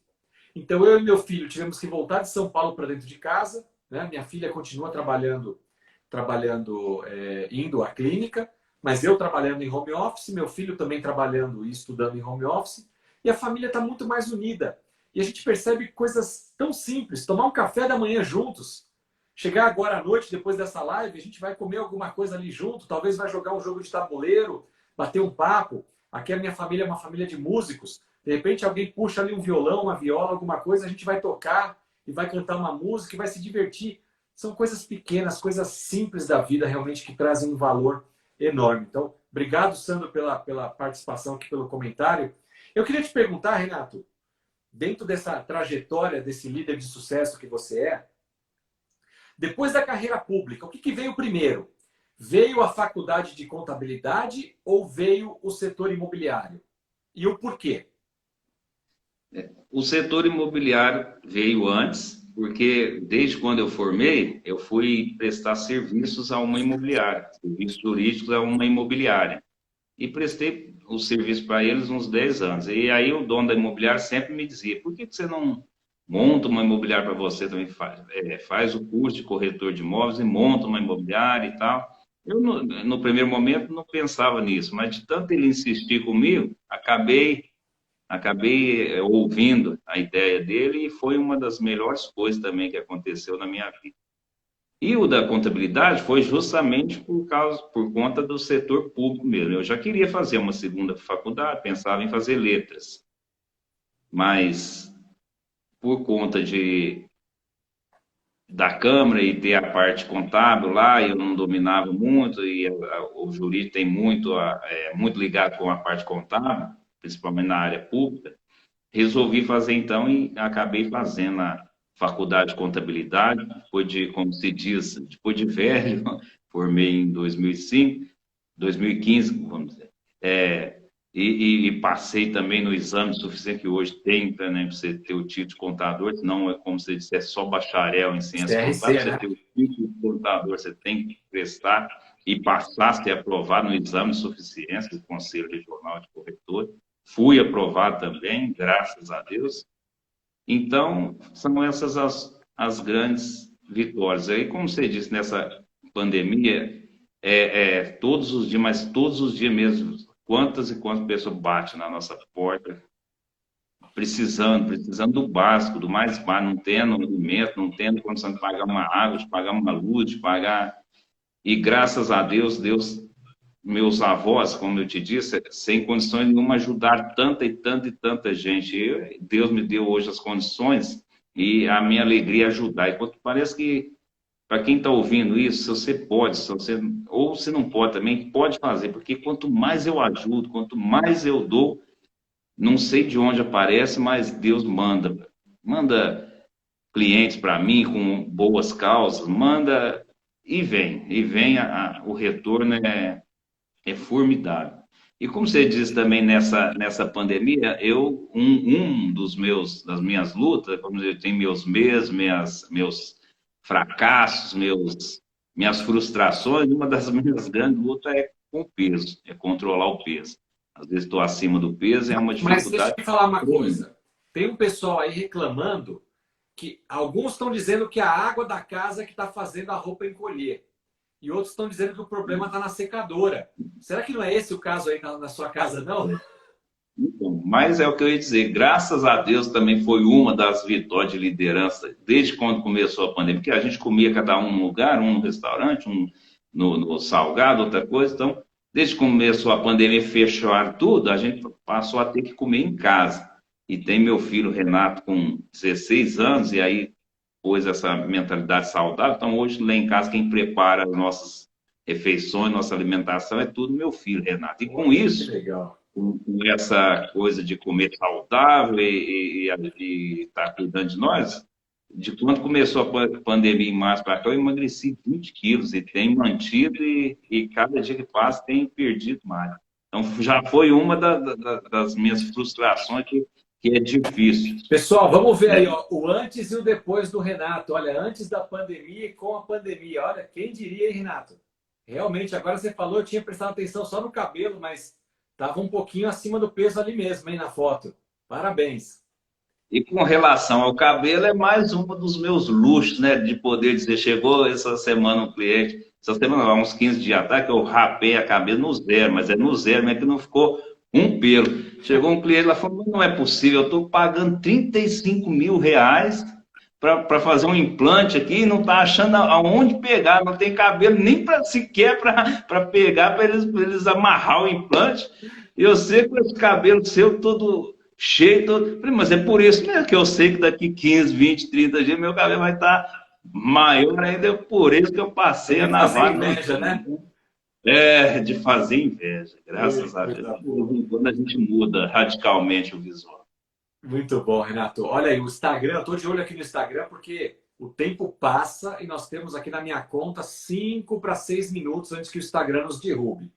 Então eu e meu filho tivemos que voltar de São Paulo para dentro de casa, né? Minha filha continua trabalhando indo à clínica, mas eu trabalhando em home office, meu filho também trabalhando e estudando em home office, e a família está muito mais unida. E a gente percebe coisas tão simples, tomar um café da manhã juntos. Chegar agora à noite, depois dessa live, a gente vai comer alguma coisa ali junto, talvez vai jogar um jogo de tabuleiro, bater um papo. Aqui a minha família é uma família de músicos. De repente alguém puxa ali um violão, uma viola, alguma coisa, a gente vai tocar e vai cantar uma música e vai se divertir. São coisas pequenas, coisas simples da vida realmente que trazem um valor enorme. Então, obrigado, Sandro, pela participação aqui, pelo comentário. Eu queria te perguntar, Renato, dentro dessa trajetória, desse líder de sucesso que você é, depois da carreira pública, o que veio primeiro? Veio a faculdade de contabilidade ou veio o setor imobiliário? E o porquê? O setor imobiliário veio antes, porque desde quando eu formei, eu fui prestar serviços a uma imobiliária, serviços jurídicos a uma imobiliária. E prestei o serviço para eles uns 10 anos. E aí o dono da imobiliária sempre me dizia, por que você não monta uma imobiliária para você também? Faz o curso de corretor de imóveis e monta uma imobiliária e tal. Eu, no primeiro momento, não pensava nisso, mas de tanto ele insistir comigo, acabei ouvindo a ideia dele e foi uma das melhores coisas também que aconteceu na minha vida. E o da contabilidade foi justamente por conta do setor público mesmo. Eu já queria fazer uma segunda faculdade, pensava em fazer letras, mas por conta de da Câmara e ter a parte contábil lá, eu não dominava muito, e o jurídico tem muito, muito ligado com a parte contábil, principalmente na área pública. Resolvi fazer então e acabei fazendo a faculdade de contabilidade, depois de, como se diz, depois de velho, formei em 2005, 2015, vamos dizer. E passei também no exame suficiente que hoje tem, né, para você ter o título de contador, senão é como você disse, é só bacharel em ciências contábeis, CRC, você né? ter o título de contador, você tem que prestar e passar, ser aprovado no exame de suficiência do Conselho Regional de Corretores. Fui aprovado também, graças a Deus. Então, são essas as grandes vitórias. Aí, como você disse, nessa pandemia, todos os dias, mas todos os dias mesmo, quantas e quantas pessoas batem na nossa porta, precisando do básico, do mais básico, não tendo alimento, não tendo condição de pagar uma água, de pagar uma luz, de pagar. E graças a Deus, meus avós, como eu te disse, sem condições nenhuma ajudar tanta e tanta e tanta gente. Deus me deu hoje as condições e a minha alegria é ajudar. E quanto parece que, para quem está ouvindo isso, se você pode, se você, ou se não pode também, pode fazer, porque quanto mais eu ajudo, quanto mais eu dou, não sei de onde aparece, mas Deus manda. Manda clientes para mim com boas causas, manda e vem o retorno é formidável. E como você disse também nessa pandemia, um das minhas lutas, como eu tenho meus medos, meus fracassos, minhas frustrações, uma das minhas grandes lutas é com o peso, é controlar o peso. Às vezes estou acima do peso, é uma Mas deixa dificuldade eu te falar uma tremenda. coisa. Tem um pessoal aí reclamando que alguns estão dizendo que a água da casa é que está fazendo a roupa encolher. E outros estão dizendo que o problema está na secadora. Será que não é esse o caso aí na sua casa, não? Então, mas é o que eu ia dizer, graças a Deus também foi uma das vitórias de liderança desde quando começou a pandemia, porque a gente comia cada um num lugar, um no restaurante, um no salgado, outra coisa. Então, desde que começou a pandemia, fecharam tudo, a gente passou a ter que comer em casa. E tem meu filho Renato com 16 anos, e aí pôs essa mentalidade saudável. Então, hoje lá em casa, quem prepara as nossas refeições, nossa alimentação é tudo meu filho Renato. E com Poxa, que isso legal. com essa coisa de comer saudável e estar cuidando de nós, de quando começou a pandemia em março para cá, eu emagreci 20 quilos e tenho mantido e cada dia que passa tenho perdido mais. Então já foi uma das minhas frustrações que é difícil. Pessoal, vamos ver aí Né? ó, o antes e o depois do Renato. Olha, antes da pandemia e com a pandemia. Olha, quem diria, hein, Renato? Realmente, agora você falou, eu tinha prestado atenção só no cabelo, mas estava um pouquinho acima do peso ali mesmo, hein, na foto. Parabéns. E com relação ao cabelo, é mais um dos meus luxos, né? De poder dizer, chegou essa semana um cliente, essa semana, uns 15 dias atrás, que eu rapei a cabeça no zero, mas é no zero, mas que não ficou um pelo. Chegou um cliente lá e falou, não é possível, eu estou pagando R$ 35.000 para fazer um implante aqui e não está achando aonde pegar, não tem cabelo nem sequer para pegar, para eles amarrar o implante. E eu sei com esse cabelo seu todo cheio, todo. Falei, mas é por isso mesmo que eu sei que daqui 15, 20, 30 dias meu cabelo vai estar maior ainda, é por isso que eu passei a De fazer navalha. inveja, né? De fazer inveja, graças a Deus. Coisa boa. Quando a gente muda radicalmente o visual. Muito bom, Renato. Olha aí, o Instagram, eu estou de olho aqui no Instagram porque o tempo passa e nós temos aqui na minha conta 5 para 6 minutos antes que o Instagram nos derrube.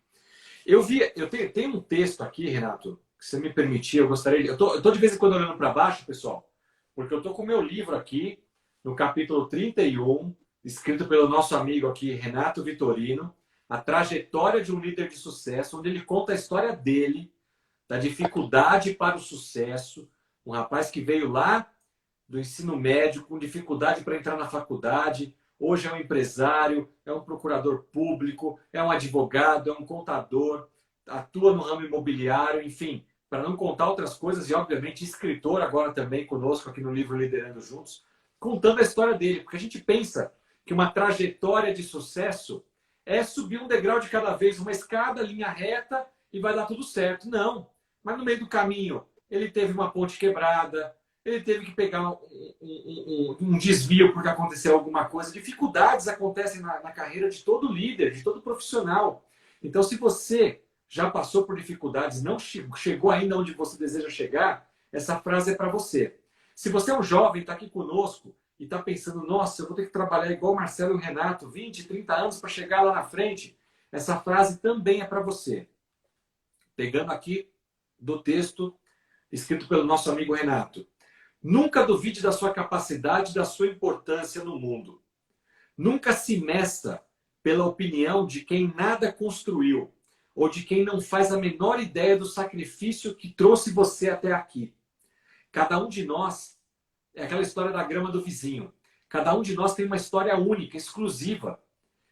Tem um texto aqui, Renato, que você me permitir, eu gostaria. Eu tô de vez em quando olhando para baixo, pessoal, porque eu tô com o meu livro aqui, no capítulo 31, escrito pelo nosso amigo aqui, Renato Vitorino, A Trajetória de um Líder de Sucesso, onde ele conta a história dele, da dificuldade para o sucesso. Um rapaz que veio lá do ensino médio com dificuldade para entrar na faculdade, hoje é um empresário, é um procurador público, é um advogado, é um contador, atua no ramo imobiliário, enfim, para não contar outras coisas, e obviamente escritor agora também conosco aqui no livro Liderando Juntos, contando a história dele, porque a gente pensa que uma trajetória de sucesso é subir um degrau de cada vez, uma escada, linha reta e vai dar tudo certo. Não, mas no meio do caminho ele teve uma ponte quebrada, ele teve que pegar um desvio porque aconteceu alguma coisa. Dificuldades acontecem na carreira de todo líder, de todo profissional. Então, se você já passou por dificuldades, não chegou ainda onde você deseja chegar, essa frase é para você. Se você é um jovem, está aqui conosco e está pensando, nossa, eu vou ter que trabalhar igual Marcelo e o Renato, 20, 30 anos para chegar lá na frente, essa frase também é para você. Pegando aqui do texto escrito pelo nosso amigo Renato. Nunca duvide da sua capacidade e da sua importância no mundo. Nunca se meça pela opinião de quem nada construiu ou de quem não faz a menor ideia do sacrifício que trouxe você até aqui. Cada um de nós é aquela história da grama do vizinho. Cada um de nós tem uma história única, exclusiva,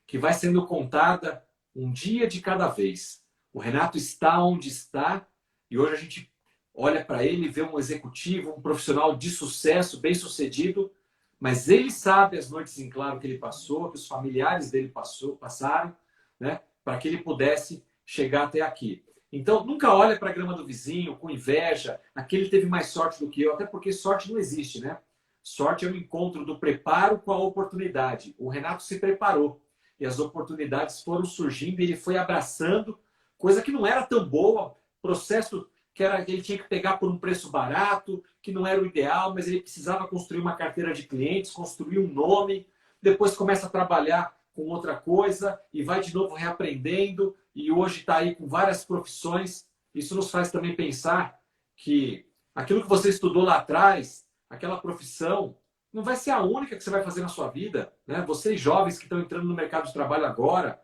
que vai sendo contada um dia de cada vez. O Renato está onde está e hoje a gente olha para ele e vê um executivo, um profissional de sucesso, bem-sucedido, mas ele sabe as noites em claro que ele passou, que os familiares dele passaram, né, para que ele pudesse chegar até aqui. Então, nunca olha para a grama do vizinho com inveja, aquele teve mais sorte do que eu, até porque sorte não existe, né? Sorte é o encontro do preparo com a oportunidade. O Renato se preparou e as oportunidades foram surgindo e ele foi abraçando, coisa que não era tão boa, processo que ele tinha que pegar por um preço barato, que não era o ideal, mas ele precisava construir uma carteira de clientes, construir um nome, depois começa a trabalhar com outra coisa e vai de novo reaprendendo e hoje está aí com várias profissões. Isso nos faz também pensar que aquilo que você estudou lá atrás, aquela profissão, não vai ser a única que você vai fazer na sua vida, né? Vocês jovens que estão entrando no mercado de trabalho agora,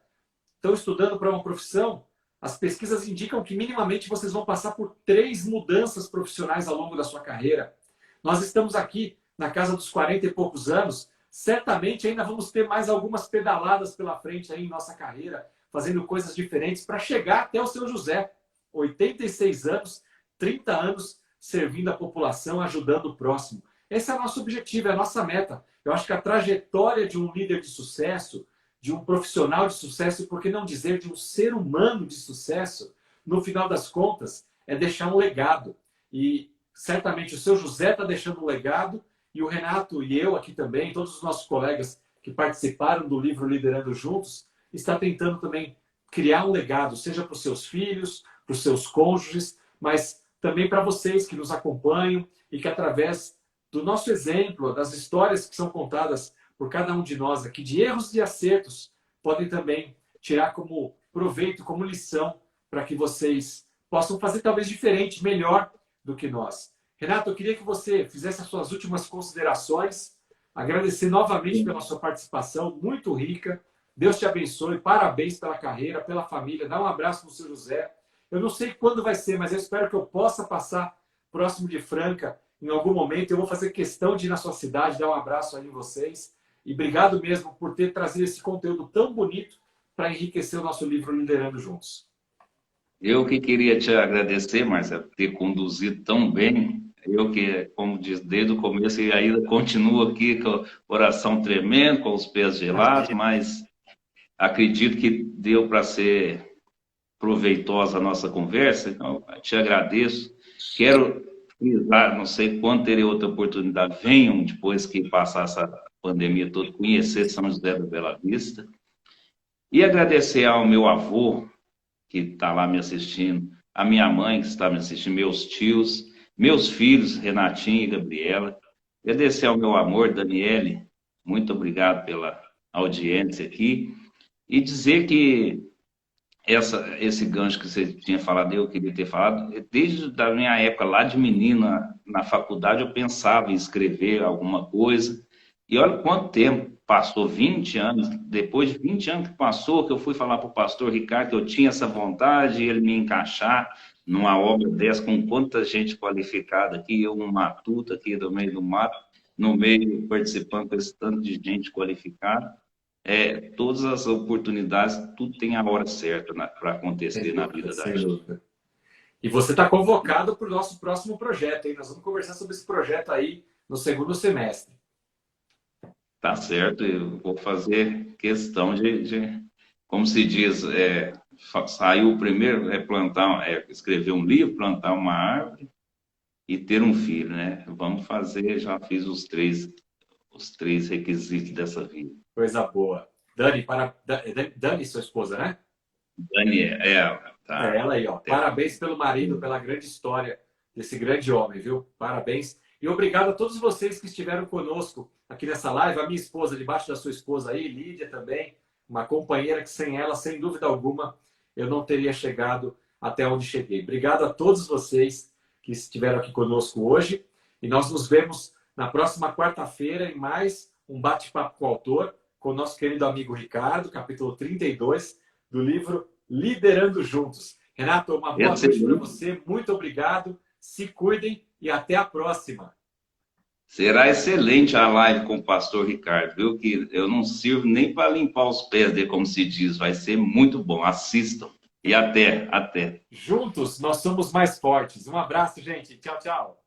estão estudando para uma profissão, as pesquisas indicam que minimamente vocês vão passar por 3 mudanças profissionais ao longo da sua carreira. Nós estamos aqui na casa dos 40 e poucos anos, certamente ainda vamos ter mais algumas pedaladas pela frente aí em nossa carreira, fazendo coisas diferentes para chegar até o seu José, 86 anos, 30 anos servindo a população, ajudando o próximo. Esse é o nosso objetivo, é a nossa meta. Eu acho que a trajetória de um líder de sucesso, de um profissional de sucesso, e por que não dizer de um ser humano de sucesso, no final das contas, é deixar um legado. E certamente o seu José está deixando um legado, e o Renato e eu aqui também, todos os nossos colegas que participaram do livro Liderando Juntos, está tentando também criar um legado, seja para os seus filhos, para os seus cônjuges, mas também para vocês que nos acompanham e que através do nosso exemplo, das histórias que são contadas por cada um de nós aqui, de erros e acertos, podem também tirar como proveito, como lição, para que vocês possam fazer talvez diferente, melhor do que nós. Renato, eu queria que você fizesse as suas últimas considerações, agradecer novamente pela sua participação, muito rica. Deus te abençoe, parabéns pela carreira, pela família, dá um abraço no seu José. Eu não sei quando vai ser, mas eu espero que eu possa passar próximo de Franca em algum momento. Eu vou fazer questão de ir na sua cidade, dar um abraço aí em vocês. E obrigado mesmo por ter trazido esse conteúdo tão bonito para enriquecer o nosso livro Liderando Juntos. Eu que queria te agradecer, Marcelo, por ter conduzido tão bem. Eu que, como diz, desde o começo e ainda continuo aqui com o coração tremendo, com os pés gelados, mas acredito que deu para ser proveitosa a nossa conversa. Então, te agradeço. Quero frisar, não sei quando terei outra oportunidade, venham depois que passar essa pandemia toda, conhecer São José da Bela Vista. E agradecer ao meu avô, que está lá me assistindo, a minha mãe que está me assistindo, meus tios, meus filhos, Renatinho e Gabriela. Agradecer ao meu amor, Daniele, muito obrigado pela audiência aqui. E dizer que esse gancho que você tinha falado, eu queria ter falado, desde a minha época lá de menina, na faculdade, eu pensava em escrever alguma coisa. E olha quanto tempo passou, 20 anos, depois de 20 anos que passou, que eu fui falar para o pastor Ricardo que eu tinha essa vontade, ele me encaixar numa obra dessa, com quanta gente qualificada aqui, eu um matuto aqui no meio do mato, no meio participando com esse tanto de gente qualificada. Todas as oportunidades, tudo tem a hora certa para acontecer na vida da gente. E você está convocado para o nosso próximo projeto, hein? Nós vamos conversar sobre esse projeto aí no segundo semestre. Tá certo, eu vou fazer questão de como se diz, saiu o primeiro, escrever um livro, plantar uma árvore, e ter um filho, né? Vamos fazer, já fiz os três requisitos dessa vida. Coisa boa. Dani, Dani, sua esposa, né? Daniel, É tá. ela aí, ó. Parabéns pelo marido, pela grande história desse grande homem, viu? Parabéns. E obrigado a todos vocês que estiveram conosco aqui nessa live. A minha esposa, debaixo da sua esposa aí, Lídia também, uma companheira que sem ela, sem dúvida alguma, eu não teria chegado até onde cheguei. Obrigado a todos vocês que estiveram aqui conosco hoje. E nós nos vemos na próxima quarta-feira em mais um bate-papo com o autor, com o nosso querido amigo Ricardo, capítulo 32 do livro Liderando Juntos. Renato, uma boa noite para você. Muito obrigado. Se cuidem e até a próxima. Será excelente a live com o pastor Ricardo, viu? Que eu não sirvo nem para limpar os pés dele, como se diz. Vai ser muito bom. Assistam. E até. Juntos nós somos mais fortes. Um abraço, gente. Tchau, tchau.